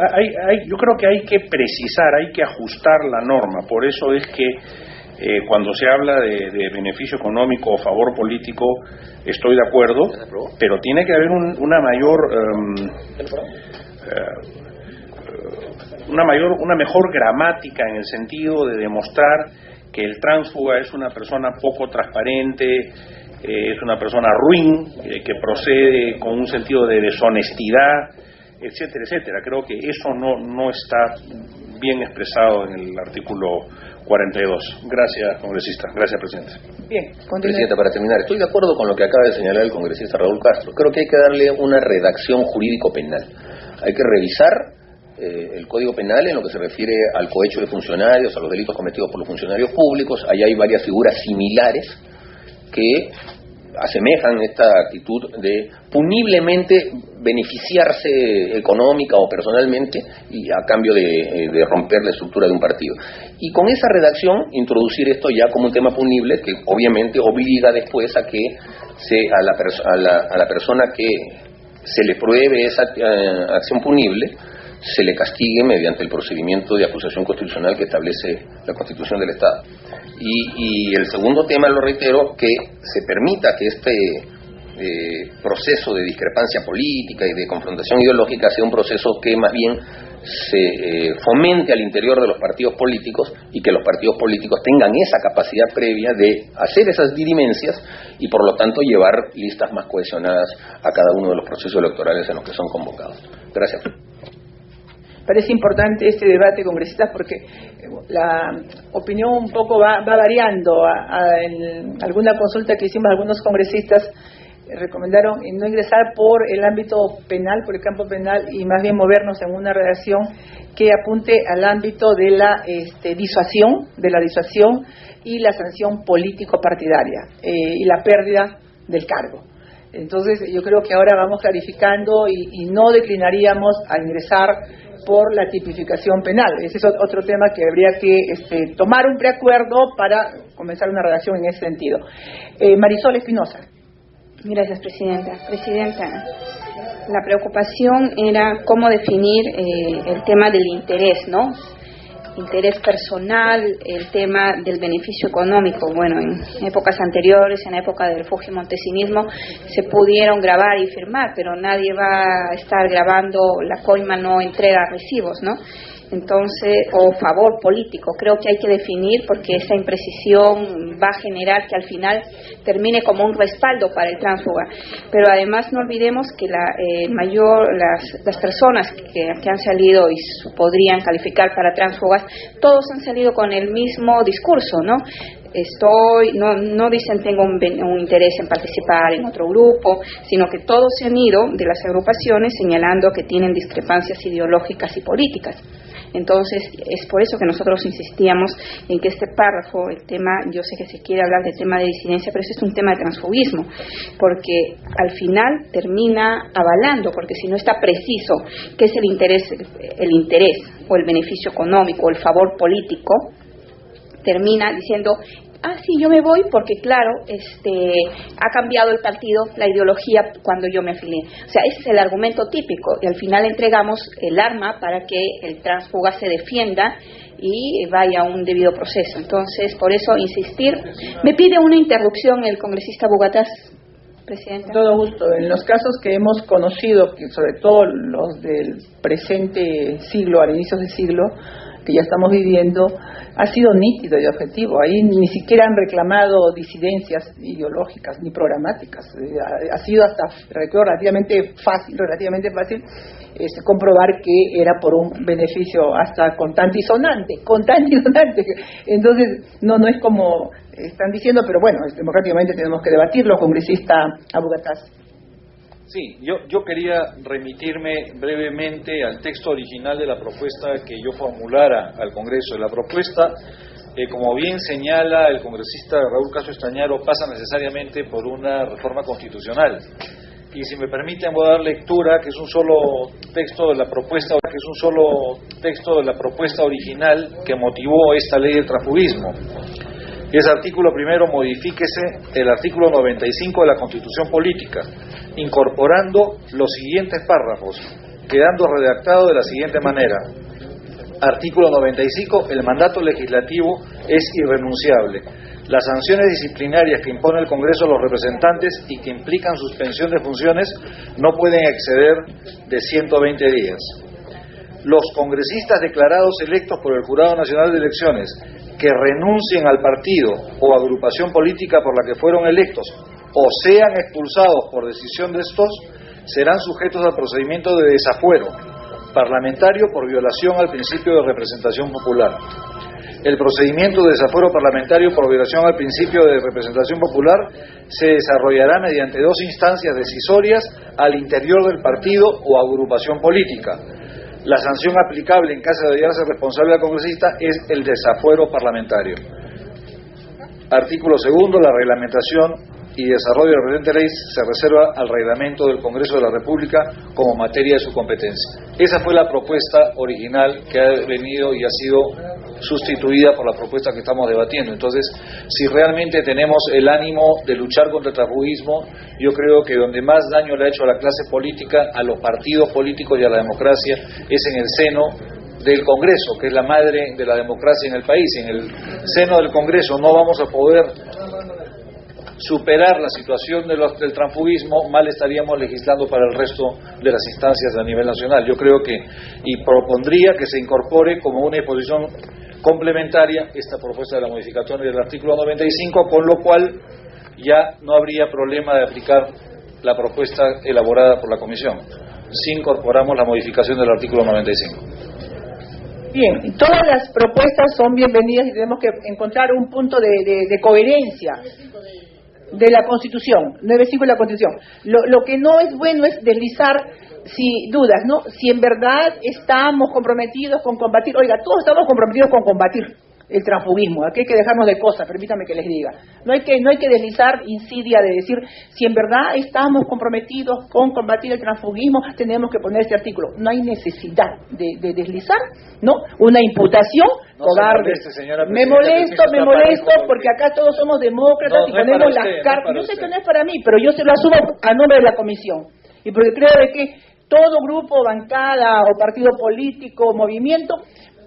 yo creo que hay que precisar, hay que ajustar la norma. Por eso es que cuando se habla de beneficio económico o favor político, estoy de acuerdo, pero tiene que haber una mejor gramática, en el sentido de demostrar que el tránsfuga es una persona poco transparente, es una persona ruin, que procede con un sentido de deshonestidad, etcétera, etcétera. Creo que eso no está bien expresado en el artículo 42. Gracias, congresista. Gracias, presidente. Bien, Presidenta, para terminar, estoy de acuerdo con lo que acaba de señalar el congresista Raúl Castro. Creo que hay que darle una redacción jurídico-penal. Hay que revisar el Código Penal en lo que se refiere al cohecho de funcionarios, a los delitos cometidos por los funcionarios públicos. Ahí hay varias figuras similares que asemejan esta actitud de puniblemente beneficiarse económica o personalmente y a cambio de romper la estructura de un partido. Y con esa redacción introducir esto ya como un tema punible, que obviamente obliga después a que a la persona que se le pruebe esa acción punible se le castigue mediante el procedimiento de acusación constitucional que establece la Constitución del Estado. Y el segundo tema, lo reitero, que se permita que este proceso de discrepancia política y de confrontación ideológica sea un proceso que más bien se fomente al interior de los partidos políticos, y que los partidos políticos tengan esa capacidad previa de hacer esas dirimencias y por lo tanto llevar listas más cohesionadas a cada uno de los procesos electorales en los que son convocados. Gracias. Parece importante este debate, congresistas, porque la opinión un poco va variando. En alguna consulta que hicimos, algunos congresistas recomendaron no ingresar por el ámbito penal, por el campo penal, y más bien movernos en una redacción que apunte al ámbito de la disuasión y la sanción político-partidaria y la pérdida del cargo. Entonces, yo creo que ahora vamos clarificando y no declinaríamos a ingresar por la tipificación penal. Ese es otro tema que habría que tomar un preacuerdo para comenzar una redacción en ese sentido. Marisol Espinosa. Gracias, Presidenta. Presidenta, la preocupación era cómo definir el tema del interés, ¿no? Interés personal, el tema del beneficio económico. Bueno, en épocas anteriores, en la época del fujimontesinismo, se pudieron grabar y firmar, pero nadie va a estar grabando la coima no entrega recibos, ¿no? Entonces, o favor político, creo que hay que definir, porque esa imprecisión va a generar que al final termine como un respaldo para el tránsfuga. Pero además no olvidemos que las personas que han salido y podrían calificar para tránsfugas, todos han salido con el mismo discurso, ¿no? No dicen tengo un interés en participar en otro grupo, sino que todos se han ido de las agrupaciones señalando que tienen discrepancias ideológicas y políticas. Entonces, es por eso que nosotros insistíamos en que este párrafo, el tema, yo sé que se quiere hablar del tema de disidencia, pero ese es un tema de transfugismo, porque al final termina avalando, porque si no está preciso qué es el interés o el beneficio económico o el favor político, termina diciendo, sí, yo me voy porque, claro, ha cambiado el partido, la ideología cuando yo me afilié. O sea, ese es el argumento típico, y al final entregamos el arma para que el tránsfuga se defienda y vaya a un debido proceso. Entonces, por eso insistir. Me pide una interrupción el congresista Bugatás, Presidenta. Con todo gusto. En los casos que hemos conocido, sobre todo los del presente siglo, al inicio del siglo, que ya estamos viviendo ha sido nítido y objetivo. Ahí ni siquiera han reclamado disidencias ideológicas ni programáticas. Ha sido hasta, recuerdo, relativamente fácil comprobar que era por un beneficio hasta contante y sonante. Entonces, no es como están diciendo, pero bueno, democráticamente tenemos que debatirlo. Congresista Abu Gataz. Sí, yo quería remitirme brevemente al texto original de la propuesta que yo formulara al Congreso. La propuesta, como bien señala el congresista Raúl Castro Estañaro, pasa necesariamente por una reforma constitucional. Y si me permiten, voy a dar lectura, que es un solo texto de la propuesta original que motivó esta ley del transfugismo. Ese artículo primero: modifíquese el artículo 95 de la Constitución Política, incorporando los siguientes párrafos, quedando redactado de la siguiente manera. Artículo 95. El mandato legislativo es irrenunciable. Las sanciones disciplinarias que impone el Congreso a los representantes y que implican suspensión de funciones no pueden exceder de 120 días. Los congresistas declarados electos por el Jurado Nacional de Elecciones que renuncien al partido o agrupación política por la que fueron electos o sean expulsados por decisión de estos, serán sujetos al procedimiento de desafuero parlamentario por violación al principio de representación popular. El procedimiento de desafuero parlamentario por violación al principio de representación popular se desarrollará mediante 2 instancias decisorias al interior del partido o agrupación política. La sanción aplicable en caso de hallarse responsable al congresista es el desafuero parlamentario. Artículo 2. La reglamentación y desarrollo de la presente ley se reserva al reglamento del Congreso de la República como materia de su competencia. Esa fue la propuesta original que ha venido y ha sido sustituida por la propuesta que estamos debatiendo. Entonces, si realmente tenemos el ánimo de luchar contra el transfugismo, yo creo que donde más daño le ha hecho a la clase política, a los partidos políticos y a la democracia, es en el seno del Congreso, que es la madre de la democracia en el país. En el seno del Congreso no vamos a poder superar la situación del transfugismo, mal estaríamos legislando para el resto de las instancias a nivel nacional. Yo creo que, y propondría que se incorpore como una disposición complementaria esta propuesta de la modificación del artículo 95, con lo cual ya no habría problema de aplicar la propuesta elaborada por la Comisión, si incorporamos la modificación del artículo 95. Bien, todas las propuestas son bienvenidas y tenemos que encontrar un punto de coherencia de la Constitución, 9.5 de la Constitución. Lo que no es bueno es deslizar dudas, ¿no? Si en verdad estamos comprometidos con combatir, oiga, todos estamos comprometidos con combatir el transfugismo, aquí hay que dejarnos de cosas, permítame que les diga. No hay que deslizar insidia de decir, si en verdad estamos comprometidos con combatir el transfugismo, tenemos que poner este artículo. No hay necesidad de deslizar, ¿no? Una imputación cobarde. Me molesto porque acá todos somos demócratas y ponemos las cartas. Yo sé que no es para mí, pero yo se lo asumo a nombre de la Comisión. Y porque creo de que todo grupo, bancada o partido político, movimiento,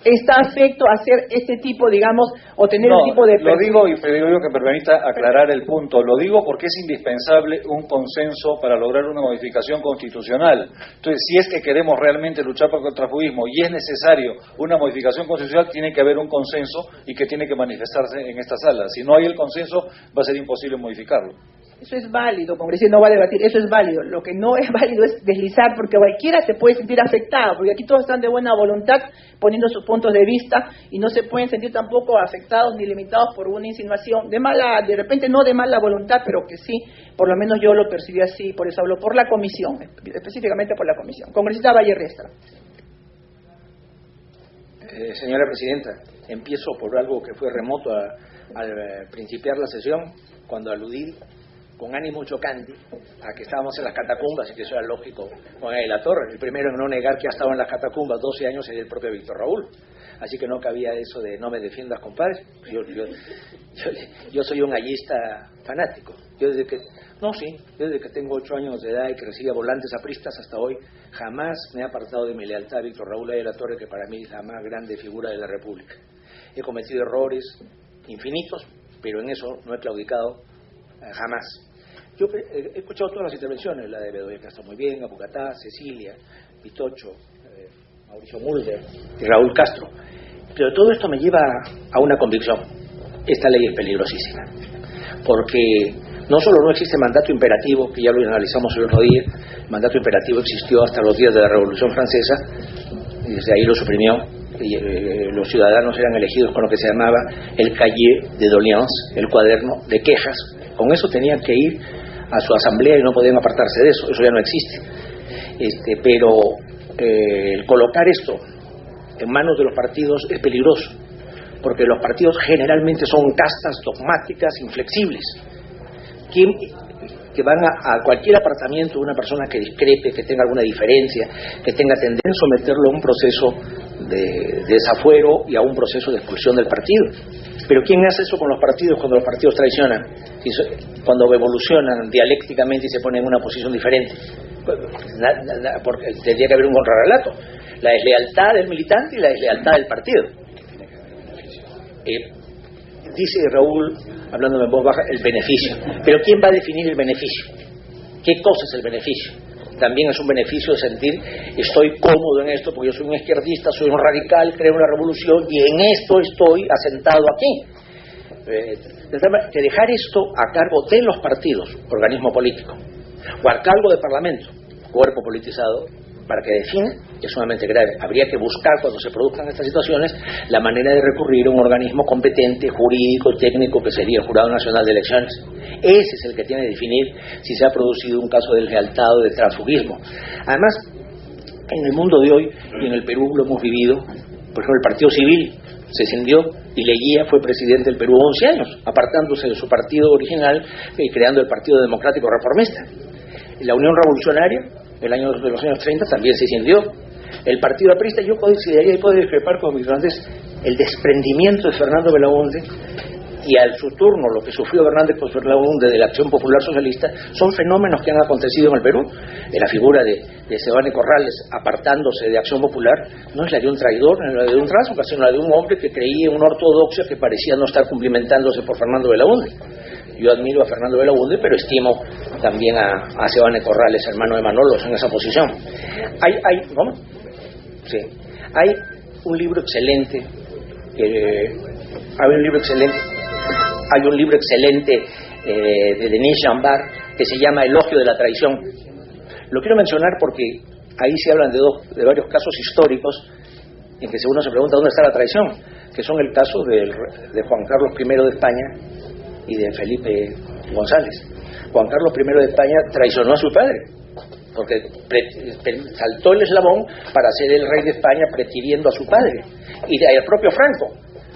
está afecto a hacer este tipo, digamos, o tener un tipo de... Lo digo, y digo que me permita aclarar el punto, lo digo porque es indispensable un consenso para lograr una modificación constitucional. Entonces, si es que queremos realmente luchar contra el transfugismo y es necesario una modificación constitucional, tiene que haber un consenso y que tiene que manifestarse en esta sala. Si no hay el consenso, va a ser imposible modificarlo. Eso es válido, congresista, no va a debatir, eso es válido. Lo que no es válido es deslizar, porque cualquiera se puede sentir afectado, porque aquí todos están de buena voluntad poniendo sus puntos de vista y no se pueden sentir tampoco afectados ni limitados por una insinuación de repente no de mala voluntad, pero que sí, por lo menos yo lo percibí así, por eso hablo por la comisión, específicamente por la comisión. Congresista Valle Riestra. Señora Presidenta, empiezo por algo que fue remoto al principiar la sesión, cuando aludí con ánimo chocante a que estábamos en las catacumbas y que eso era lógico con la Torre. El primero en no negar que ha estado en las catacumbas 12 años es el propio Víctor Raúl. Así que no cabía eso de no me defiendas, compadre. Yo soy un gallista fanático. Yo desde que tengo 8 años de edad y que recibía volantes apristas hasta hoy, jamás me he apartado de mi lealtad a Víctor Raúl de la Torre, que para mí es la más grande figura de la República. He cometido errores infinitos, pero en eso no he claudicado jamás. Yo he escuchado todas las intervenciones, la de Bedoya Castro muy bien, Abu Gataz, Cecilia, Pitocho, Mauricio Mulder y Raúl Castro. Pero todo esto me lleva a una convicción. Esta ley es peligrosísima. Porque no solo no existe mandato imperativo, que ya lo analizamos el otro día, el mandato imperativo existió hasta los días de la Revolución Francesa, y desde ahí lo suprimió, y los ciudadanos eran elegidos con lo que se llamaba el cahier de doléances, el cuaderno de quejas. Con eso tenían que ir a su asamblea y no podían apartarse de eso ya no existe. Pero el colocar esto en manos de los partidos es peligroso, porque los partidos generalmente son castas dogmáticas inflexibles, que van a cualquier apartamiento de una persona que discrepe, que tenga alguna diferencia, que tenga tendencia a someterlo a un proceso de desafuero y a un proceso de expulsión del partido. Pero ¿quién hace eso con los partidos cuando los partidos traicionan? Cuando evolucionan dialécticamente y se ponen en una posición diferente. Porque tendría que haber un contrarrelato. La deslealtad del militante y la deslealtad del partido. Dice Raúl, hablando en voz baja, el beneficio. Pero ¿quién va a definir el beneficio? ¿Qué cosa es el beneficio? También es un beneficio de sentir, estoy cómodo en esto porque yo soy un izquierdista, soy un radical, creo una revolución y en esto estoy asentado aquí. Que dejar esto a cargo de los partidos, organismo político, o a cargo del Parlamento, cuerpo politizado, para que defina, es sumamente grave. Habría que buscar, cuando se produzcan estas situaciones, la manera de recurrir a un organismo competente, jurídico, técnico, que sería el Jurado Nacional de Elecciones. Ese es el que tiene que definir si se ha producido un caso de deslealtad o de transfugismo. Además, en el mundo de hoy, y en el Perú lo hemos vivido, por ejemplo, el Partido Civil se escindió y Leguía fue presidente del Perú 11 años, apartándose de su partido original y creando el Partido Democrático Reformista. La Unión Revolucionaria, de los años 30, también se escindió. El Partido Aprista, yo consideraría y puedo discrepar con mis grandes, el desprendimiento de Fernando Belaúnde y a su turno lo que sufrió Fernández con Belaúnde de la Acción Popular Socialista son fenómenos que han acontecido en el Perú. La figura de Sebane Corrales apartándose de Acción Popular no es la de un traidor, no es la de un tránsfuga, sino la de un hombre que creía en una ortodoxia que parecía no estar cumplimentándose por Fernando Belaúnde. Yo admiro a Fernando Belaúnde, pero estimo también a Sebane Corrales, hermano de Manolos, en esa posición. ¿Cómo? Sí. Hay un libro excelente, hay un libro excelente de Denis Jambard que se llama Elogio de la Traición. Lo quiero mencionar porque ahí se hablan de varios casos históricos en que uno se pregunta dónde está la traición, que son el caso de Juan Carlos I de España y de Felipe González. Juan Carlos I de España traicionó a su padre, porque saltó el eslabón para ser el rey de España prefiriendo a su padre. Y al propio Franco,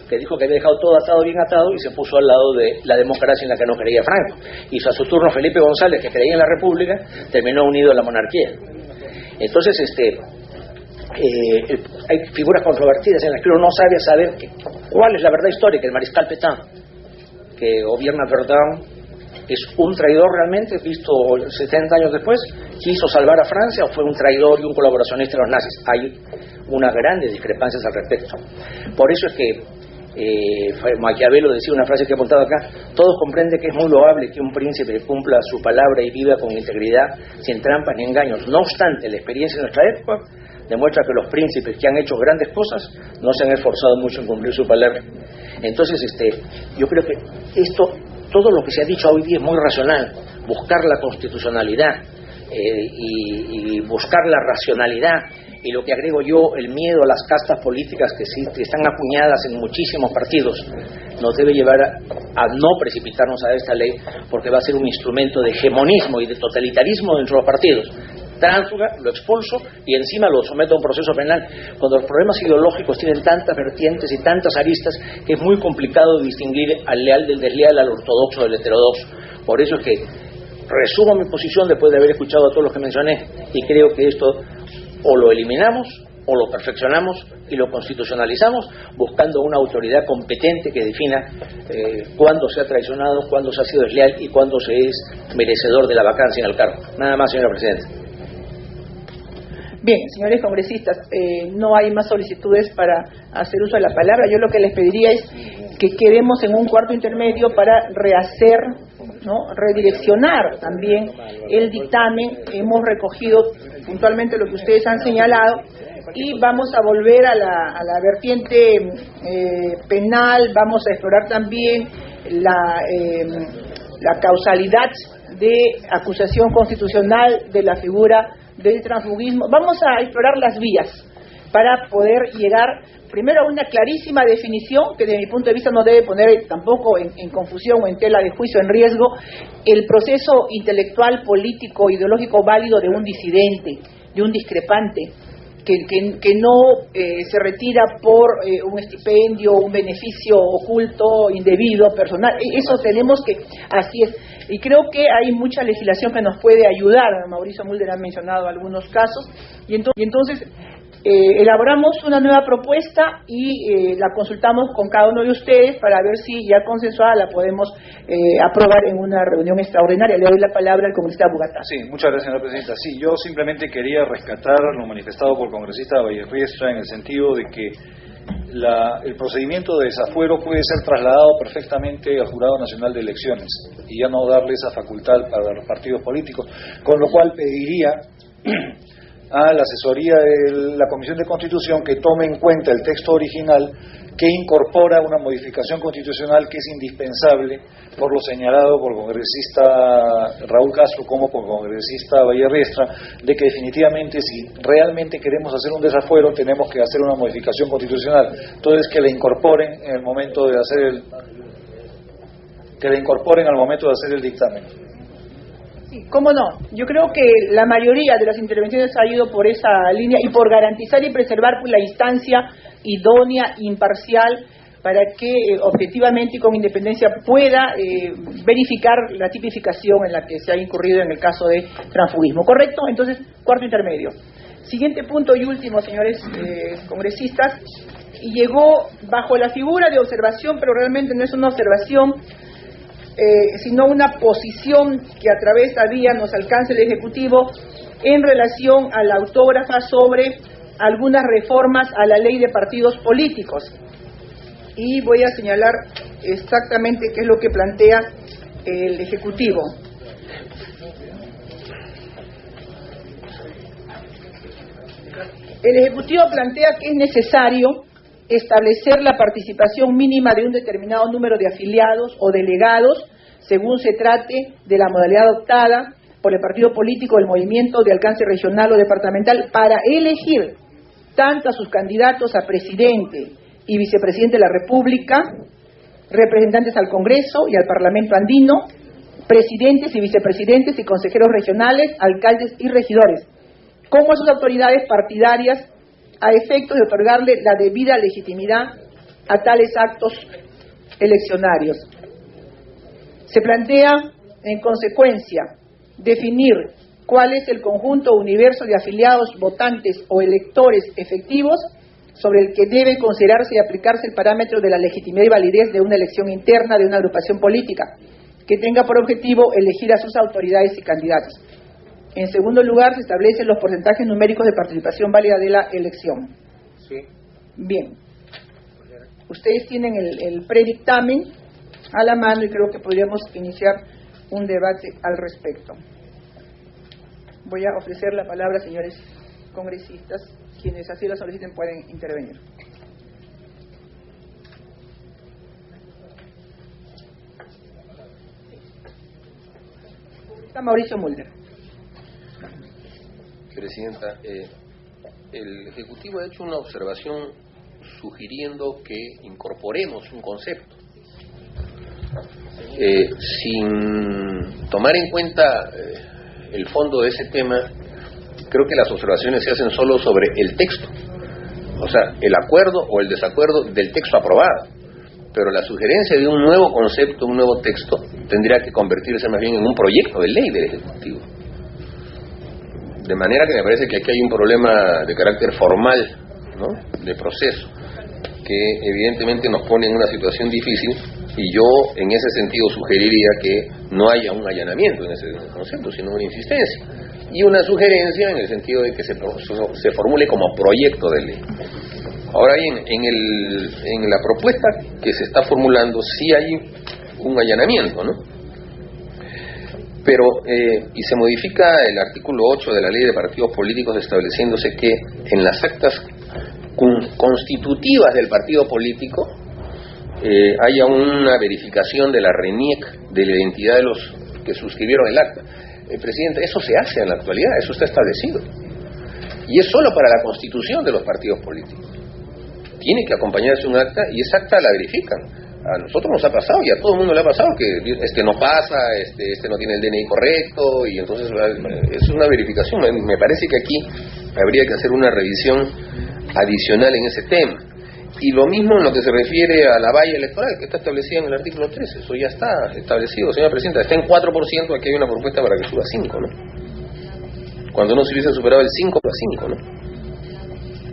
que dijo que había dejado todo atado, bien atado, y se puso al lado de la democracia en la que no creía Franco. Y a su turno Felipe González, que creía en la República, terminó unido a la monarquía. Entonces, hay figuras controvertidas en las que uno no sabe saber cuál es la verdad histórica. El mariscal Pétain, que gobierna Verdun, ¿es un traidor realmente, visto 70 años después? ¿Quiso salvar a Francia o fue un traidor y un colaboracionista de los nazis? Hay unas grandes discrepancias al respecto. Por eso es que Maquiavelo decía una frase que he apuntado acá: todos comprenden que es muy loable que un príncipe cumpla su palabra y viva con integridad, sin trampas ni engaños. No obstante, la experiencia de nuestra época demuestra que los príncipes que han hecho grandes cosas no se han esforzado mucho en cumplir su palabra. Entonces, yo creo que todo lo que se ha dicho hoy día es muy racional. Buscar la constitucionalidad y buscar la racionalidad, y lo que agrego yo, el miedo a las castas políticas que están acuñadas en muchísimos partidos, nos debe llevar a no precipitarnos a esta ley, porque va a ser un instrumento de hegemonismo y de totalitarismo dentro de los partidos. Tránsfuga, lo expulso y encima lo someto a un proceso penal, cuando los problemas ideológicos tienen tantas vertientes y tantas aristas que es muy complicado distinguir al leal del desleal, al ortodoxo del heterodoxo. Por eso es que resumo mi posición después de haber escuchado a todos los que mencioné, y creo que esto o lo eliminamos o lo perfeccionamos y lo constitucionalizamos, buscando una autoridad competente que defina cuándo se ha traicionado, cuándo se ha sido desleal y cuándo se es merecedor de la vacancia en el cargo. Nada más, señora Presidenta. Bien, señores congresistas, no hay más solicitudes para hacer uso de la palabra. Yo lo que les pediría es que quedemos en un cuarto intermedio para rehacer, redireccionar también el dictamen. Hemos recogido puntualmente lo que ustedes han señalado, y vamos a volver a la vertiente penal. Vamos a explorar también la causalidad de acusación constitucional de la figura del transfugismo. Vamos a explorar las vías para poder llegar primero a una clarísima definición que, desde mi punto de vista, no debe poner tampoco en confusión o en tela de juicio, en riesgo, el proceso intelectual, político, ideológico válido de un disidente, de un discrepante, que no se retira por un estipendio, un beneficio oculto, indebido, personal. Eso tenemos que, así es. Y creo que hay mucha legislación que nos puede ayudar. Mauricio Mulder ha mencionado algunos casos, y entonces elaboramos una nueva propuesta y la consultamos con cada uno de ustedes para ver si ya consensuada la podemos aprobar en una reunión extraordinaria. Le doy la palabra al congresista Bogotá. Sí, muchas gracias, señora presidenta. Sí, yo simplemente quería rescatar lo manifestado por el congresista Vallerriestra en el sentido de que el procedimiento de desafuero puede ser trasladado perfectamente al Jurado Nacional de Elecciones y ya no darle esa facultad para los partidos políticos, con lo cual pediría a la asesoría de la Comisión de Constitución que tome en cuenta el texto original, que incorpora una modificación constitucional que es indispensable, por lo señalado por el congresista Raúl Castro como por el congresista Vallerriestra, de que definitivamente, si realmente queremos hacer un desafuero, tenemos que hacer una modificación constitucional. Entonces, que le incorporen en el momento de hacer el dictamen. ¿Cómo no? Yo creo que la mayoría de las intervenciones ha ido por esa línea y por garantizar y preservar la instancia idónea, imparcial, para que objetivamente y con independencia pueda verificar la tipificación en la que se ha incurrido en el caso de transfugismo. ¿Correcto? Entonces, cuarto intermedio. Siguiente punto y último, señores congresistas, y llegó bajo la figura de observación, pero realmente no es una observación, sino una posición que a través de vía nos alcanza el Ejecutivo en relación a la autógrafa sobre algunas reformas a la ley de partidos políticos. Y voy a señalar exactamente qué es lo que plantea el Ejecutivo. El Ejecutivo plantea que es necesario establecer la participación mínima de un determinado número de afiliados o delegados, según se trate de la modalidad adoptada por el partido político del movimiento de alcance regional o departamental, para elegir tanto a sus candidatos a presidente y vicepresidente de la República, representantes al Congreso y al Parlamento andino, presidentes y vicepresidentes y consejeros regionales, alcaldes y regidores, como a sus autoridades partidarias, a efectos de otorgarle la debida legitimidad a tales actos eleccionarios. Se plantea, en consecuencia, definir cuál es el conjunto o universo de afiliados, votantes o electores efectivos sobre el que debe considerarse y aplicarse el parámetro de la legitimidad y validez de una elección interna de una agrupación política, que tenga por objetivo elegir a sus autoridades y candidatos. En segundo lugar, se establecen los porcentajes numéricos de participación válida de la elección. Sí. Bien. Ustedes tienen el predictamen a la mano y creo que podríamos iniciar un debate al respecto. Voy a ofrecer la palabra, señores congresistas. Quienes así lo soliciten pueden intervenir. Está Mauricio Mulder. Presidenta, el Ejecutivo ha hecho una observación sugiriendo que incorporemos un concepto. Sin tomar en cuenta el fondo de ese tema, creo que las observaciones se hacen solo sobre el texto, o sea, el acuerdo o el desacuerdo del texto aprobado, pero la sugerencia de un nuevo concepto, un nuevo texto, tendría que convertirse más bien en un proyecto de ley del Ejecutivo. De manera que me parece que aquí hay un problema de carácter formal, ¿no?, de proceso, que evidentemente nos pone en una situación difícil, y yo en ese sentido sugeriría que no haya un allanamiento en ese concepto, sino una insistencia y una sugerencia en el sentido de que se formule como proyecto de ley. Ahora bien, en la propuesta que se está formulando sí hay un allanamiento, ¿no? Pero, y se modifica el artículo 8 de la Ley de Partidos Políticos, estableciéndose que en las actas constitutivas del partido político haya una verificación de la RENIEC, de la identidad de los que suscribieron el acta. Presidente, eso se hace en la actualidad, eso está establecido. Y es solo para la constitución de los partidos políticos. Tiene que acompañarse un acta y esa acta la verifican. A nosotros nos ha pasado y a todo el mundo le ha pasado que este no pasa, este no tiene el DNI correcto, y entonces es una verificación. Me parece que aquí habría que hacer una revisión adicional en ese tema. Y lo mismo en lo que se refiere a la valla electoral, que está establecida en el artículo 13. Eso ya está establecido, señora Presidenta. Está en 4%, aquí hay una propuesta para que suba a 5, ¿no? Cuando no se hubiese superado el 5, a 5, ¿no?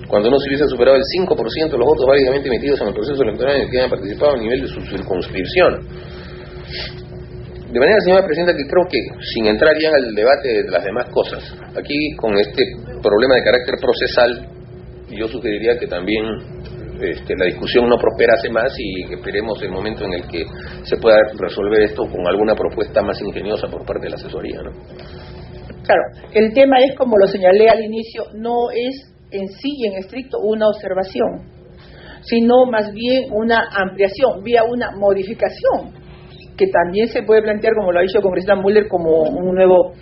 Cuando no se hubiese superado el 5% de los votos válidamente emitidos en el proceso electoral en el que hayan participado a nivel de su circunscripción. De manera, señora Presidenta, que creo que, sin entrar ya en el debate de las demás cosas, aquí con este problema de carácter procesal, yo sugeriría que también la discusión no prosperase más y que esperemos el momento en el que se pueda resolver esto con alguna propuesta más ingeniosa por parte de la asesoría, ¿no? Claro, el tema es, como lo señalé al inicio, no es en sí y en estricto una observación, sino más bien una ampliación, vía una modificación, que también se puede plantear, como lo ha dicho el congresista Müller, como un nuevo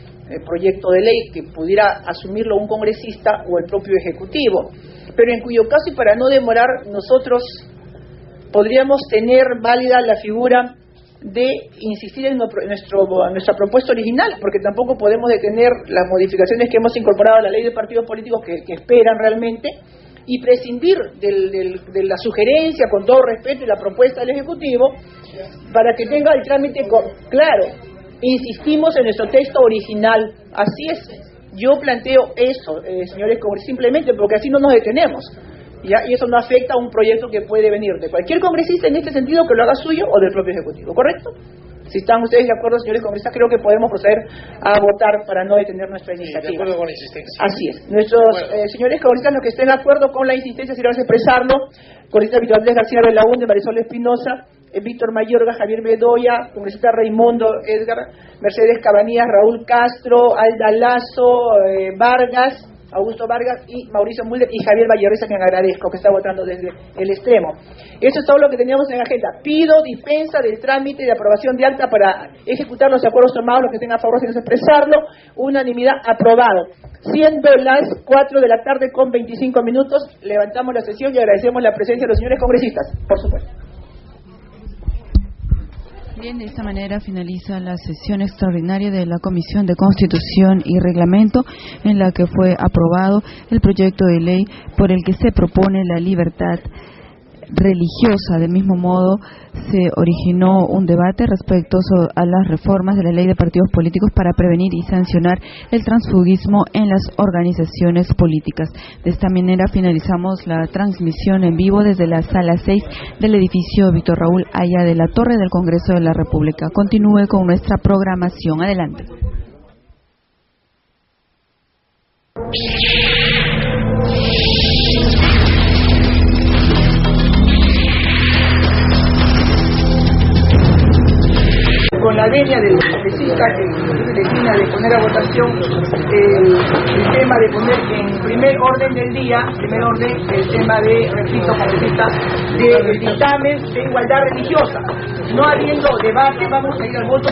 proyecto de ley que pudiera asumirlo un congresista o el propio Ejecutivo, pero en cuyo caso, y para no demorar, nosotros podríamos tener válida la figura de insistir en nuestra propuesta original, porque tampoco podemos detener las modificaciones que hemos incorporado a la ley de partidos políticos que esperan realmente, y prescindir de la sugerencia, con todo respeto, y la propuesta del Ejecutivo, para que tenga el trámite claro. Insistimos en nuestro texto original, así es. Yo planteo eso, señores, simplemente porque así no nos detenemos, ¿ya? Y eso no afecta a un proyecto que puede venir de cualquier congresista en este sentido, que lo haga suyo, o del propio Ejecutivo, ¿correcto? Si están ustedes de acuerdo, señores congresistas, creo que podemos proceder a votar para no detener nuestra iniciativa. De acuerdo con la insistencia. Así es. Nuestros señores congresistas, los que estén de acuerdo con la insistencia, si van a expresarlo: congresista Víctor Andrés García Belaúnde, Marisol Espinosa, Víctor Mayorga, Javier Bedoya, congresista Raimundo Edgar, Mercedes Cabanillas, Raúl Castro, Alda Lazo, Vargas, Augusto Vargas y Mauricio Müller y Javier Vallerreza, a quien agradezco que está votando desde el extremo. Eso es todo lo que teníamos en la agenda. Pido dispensa del trámite de aprobación de acta para ejecutar los acuerdos tomados. Los que tengan a favor, sin expresarlo, unanimidad, aprobado. Siendo las 4 de la tarde con 25 minutos, levantamos la sesión y agradecemos la presencia de los señores congresistas, por supuesto. Bien, de esta manera finaliza la sesión extraordinaria de la Comisión de Constitución y Reglamento, en la que fue aprobado el proyecto de ley por el que se propone la libertad religiosa. Del mismo modo, se originó un debate respecto a las reformas de la Ley de Partidos Políticos para prevenir y sancionar el transfugismo en las organizaciones políticas. De esta manera finalizamos la transmisión en vivo desde la sala 6 del edificio Víctor Raúl Haya de la Torre del Congreso de la República. Continúe con nuestra programación. Adelante. Con la venia del congresista que destina de poner a votación el tema de poner en primer orden del día, el tema de, repito, congresista, del dictamen de igualdad religiosa. No habiendo debate, vamos a ir al voto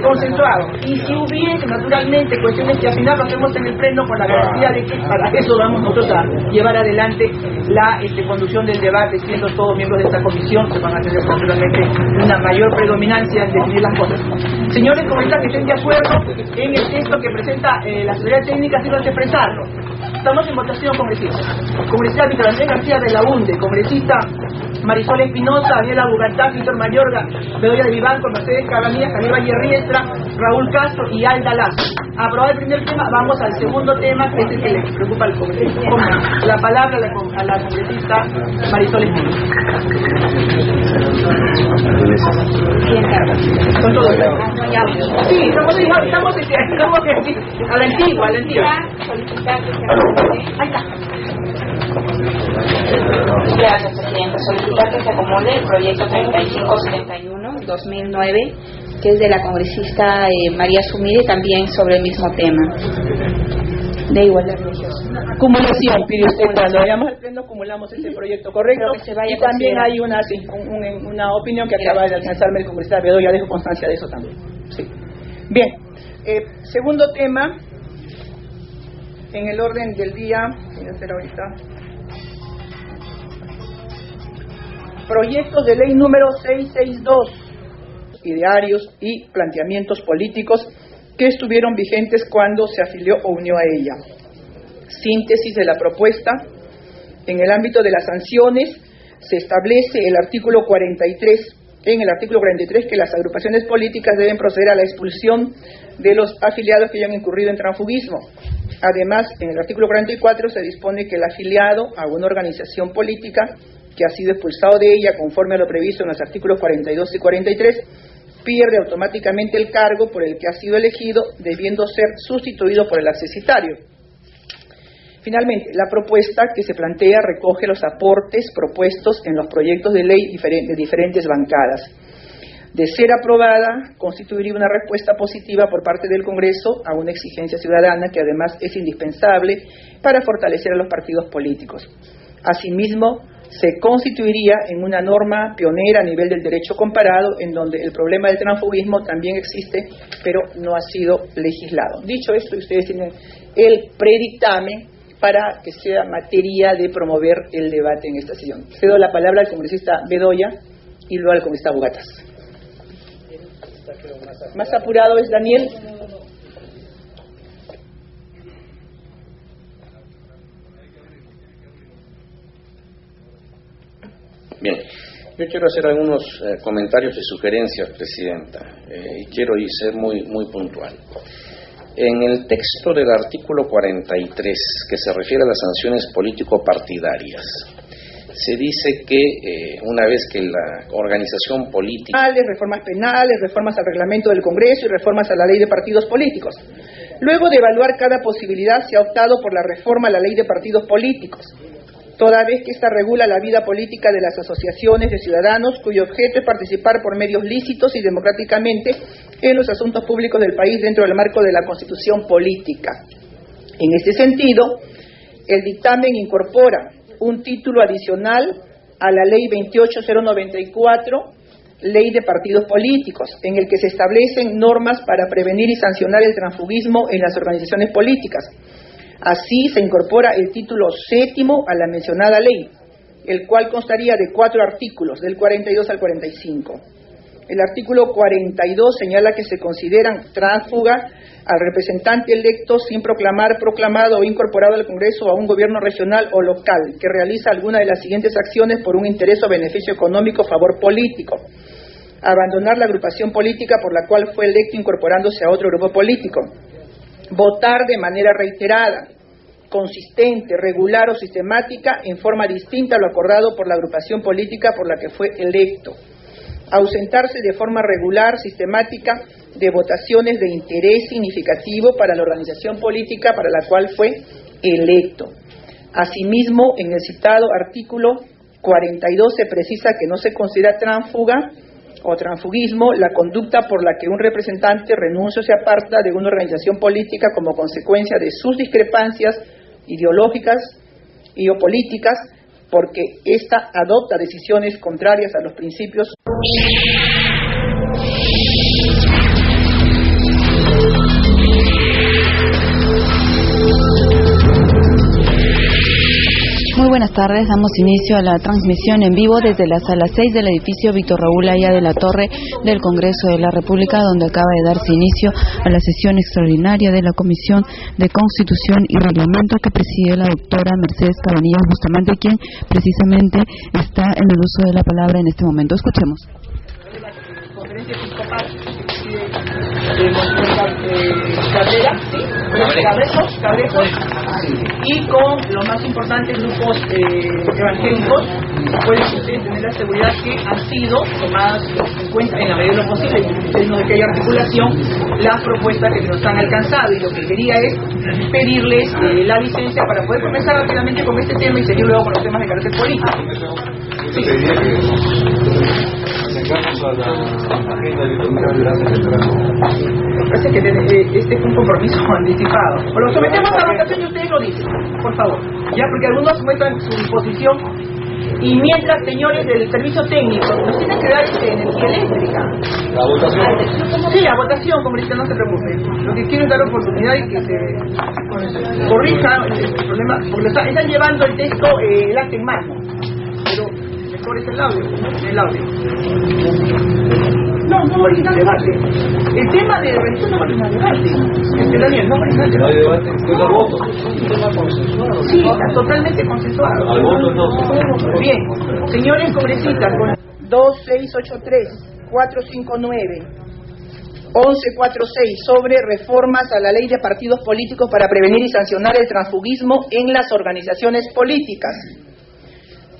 consensuado. Y si hubiese, naturalmente, cuestiones que al final lo hacemos en el pleno, con la garantía de que para eso vamos nosotros a llevar adelante la conducción del debate, siendo todos miembros de esta comisión, se van a tener naturalmente una mayor predominancia en definir las cosas. Señores congresistas que estén de acuerdo en el texto que presenta la Secretaría Técnica, sirvan de expresarlo. Estamos en votación, congresistas. Congresista Víctor Andrés García Belaúnde, congresista Marisol Espinosa, Daniela Bugatá, Víctor Mayorga, Bedoya de Vivanco, Mercedes Cabanillas, Javier Vallerriestra, Raúl Castro y Alda Lazo. Aprobado el primer tema, vamos al segundo tema, que es el que le preocupa al congresista. La palabra a la congresista Marisol Espinosa. Con todo. Sí, estamos a la antigua, Ahí está. Gracias, Presidenta. Solicitar que se acomode el proyecto 3571-2009 que es de la congresista María Sumire, también sobre el mismo tema de igualdad religiosa. Acumulación, pide usted, cuando vayamos al pleno acumulamos este proyecto, correcto. Y también hay una opinión que acaba de alcanzarme el congresista Bedoya, dejo constancia de eso también. Sí. Bien, segundo tema, en el orden del día, voy a hacer ahorita, proyectos de ley número 662, idearios y planteamientos políticos que estuvieron vigentes cuando se afilió o unió a ella. Síntesis de la propuesta: en el ámbito de las sanciones se establece el artículo 43, en el artículo 43 que las agrupaciones políticas deben proceder a la expulsión de los afiliados que hayan incurrido en transfugismo. Además, en el artículo 44 se dispone que el afiliado a una organización política que ha sido expulsado de ella conforme a lo previsto en los artículos 42 y 43 pierde automáticamente el cargo por el que ha sido elegido, debiendo ser sustituido por el accesitario. Finalmente, la propuesta que se plantea recoge los aportes propuestos en los proyectos de ley de diferentes bancadas. De ser aprobada, constituiría una respuesta positiva por parte del Congreso a una exigencia ciudadana que además es indispensable para fortalecer a los partidos políticos. Asimismo, se constituiría en una norma pionera a nivel del derecho comparado, en donde el problema del transfugismo también existe, pero no ha sido legislado. Dicho esto, ustedes tienen el predictamen para que sea materia de promover el debate en esta sesión. Cedo la palabra al congresista Bedoya y luego al congresista Bogatas. Más apurado es Daniel. Bien, yo quiero hacer algunos comentarios y sugerencias, Presidenta, y quiero ser muy puntual. En el texto del artículo 43, que se refiere a las sanciones político-partidarias, se dice que una vez que la organización política... Reformas penales, reformas al reglamento del Congreso y reformas a la ley de partidos políticos. Luego de evaluar cada posibilidad, se ha optado por la reforma a la ley de partidos políticos, toda vez que esta regula la vida política de las asociaciones de ciudadanos cuyo objeto es participar por medios lícitos y democráticamente en los asuntos públicos del país dentro del marco de la Constitución política. En este sentido, el dictamen incorpora un título adicional a la Ley 28094, Ley de Partidos Políticos, en el que se establecen normas para prevenir y sancionar el transfugismo en las organizaciones políticas. Así se incorpora el título 7º a la mencionada ley, el cual constaría de 4 artículos, del 42 al 45. El artículo 42 señala que se consideran tránsfuga al representante electo sin proclamar, proclamado o incorporado al Congreso a un gobierno regional o local que realiza alguna de las siguientes acciones por un interés o beneficio económico o favor político: abandonar la agrupación política por la cual fue electo incorporándose a otro grupo político; votar de manera reiterada, consistente, regular o sistemática en forma distinta a lo acordado por la agrupación política por la que fue electo; ausentarse de forma regular, sistemática, de votaciones de interés significativo para la organización política para la cual fue electo. Asimismo, en el citado artículo 42 se precisa que no se considera tránsfuga o transfugismo la conducta por la que un representante renuncia o se aparta de una organización política como consecuencia de sus discrepancias ideológicas y o políticas, porque ésta adopta decisiones contrarias a los principios. Muy buenas tardes, damos inicio a la transmisión en vivo desde la sala 6 del edificio Víctor Raúl Haya de la Torre del Congreso de la República, donde acaba de darse inicio a la sesión extraordinaria de la Comisión de Constitución y Reglamento que preside la doctora Mercedes Cabanillas Bustamante, quien precisamente está en el uso de la palabra en este momento. Escuchemos. Conferencia Episcopal Cabrejo, y con los más importantes grupos evangélicos, pueden ustedes tener la seguridad que han sido tomadas en cuenta en la medida de lo posible, en de que hay articulación, las propuestas que nos han alcanzado, y lo que quería es pedirles la licencia para poder comenzar rápidamente con este tema y seguir luego con los temas de carácter político. Sí. llegamos a la agenda electoral de la secretaria. Me parece que este es un compromiso anticipado. O lo sometemos a votación y ustedes lo dicen, por favor. Ya, porque algunos muestran su disposición. Y mientras, señores del servicio técnico, nos tienen que dar energía eléctrica. La votación. Sí, la votación, congresista, no se preocupe. Lo que quiero es dar oportunidad y que se corrija el problema, porque están llevando el texto, el acta en mano. Pero mejor es el audio. No va a originar debate. El tema de revisión no va a originar debate. Daniel, no va a originar debate. No hay debate, después del voto. Es un tema consensuado. Sí, está totalmente consensuado. Al voto entonces. Bien, señores congresistas, con 2683, 459, 1146 sobre reformas a la ley de partidos políticos para prevenir y sancionar el transfugismo en las organizaciones políticas.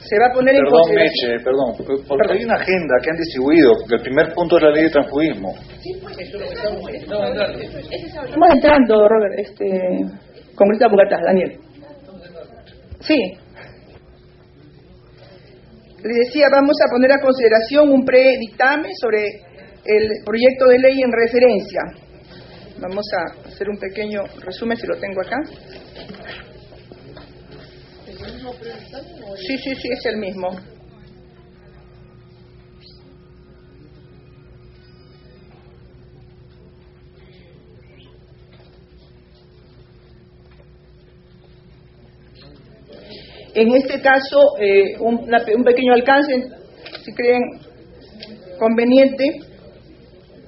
Se va a poner en consideración. Meche, porque hay una agenda que han distribuido, que el primer punto es la ley de transfugismo. Estamos entrando, Robert, congresista Bugatas, Daniel. Sí. Le decía, vamos a poner a consideración un predictamen sobre el proyecto de ley en referencia. Vamos a hacer un pequeño resumen, si lo tengo acá. Sí, es el mismo. En este caso, un pequeño alcance, si creen conveniente,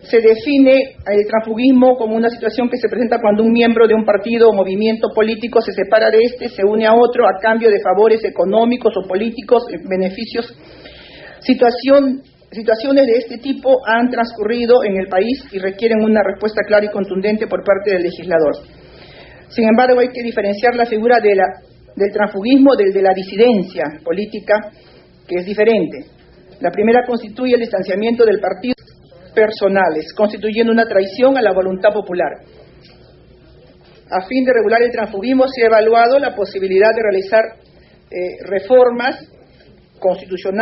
se define el transfugismo como una situación que se presenta cuando un miembro de un partido o movimiento político se separa de este, se une a otro a cambio de favores económicos o políticos, beneficios. Situaciones de este tipo han transcurrido en el país y requieren una respuesta clara y contundente por parte del legislador. Sin embargo, hay que diferenciar la figura del transfugismo del de la disidencia política, que es diferente. La primera constituye el distanciamiento del partido personales, constituyendo una traición a la voluntad popular. A fin de regular el transfugismo, se ha evaluado la posibilidad de realizar reformas constitucionales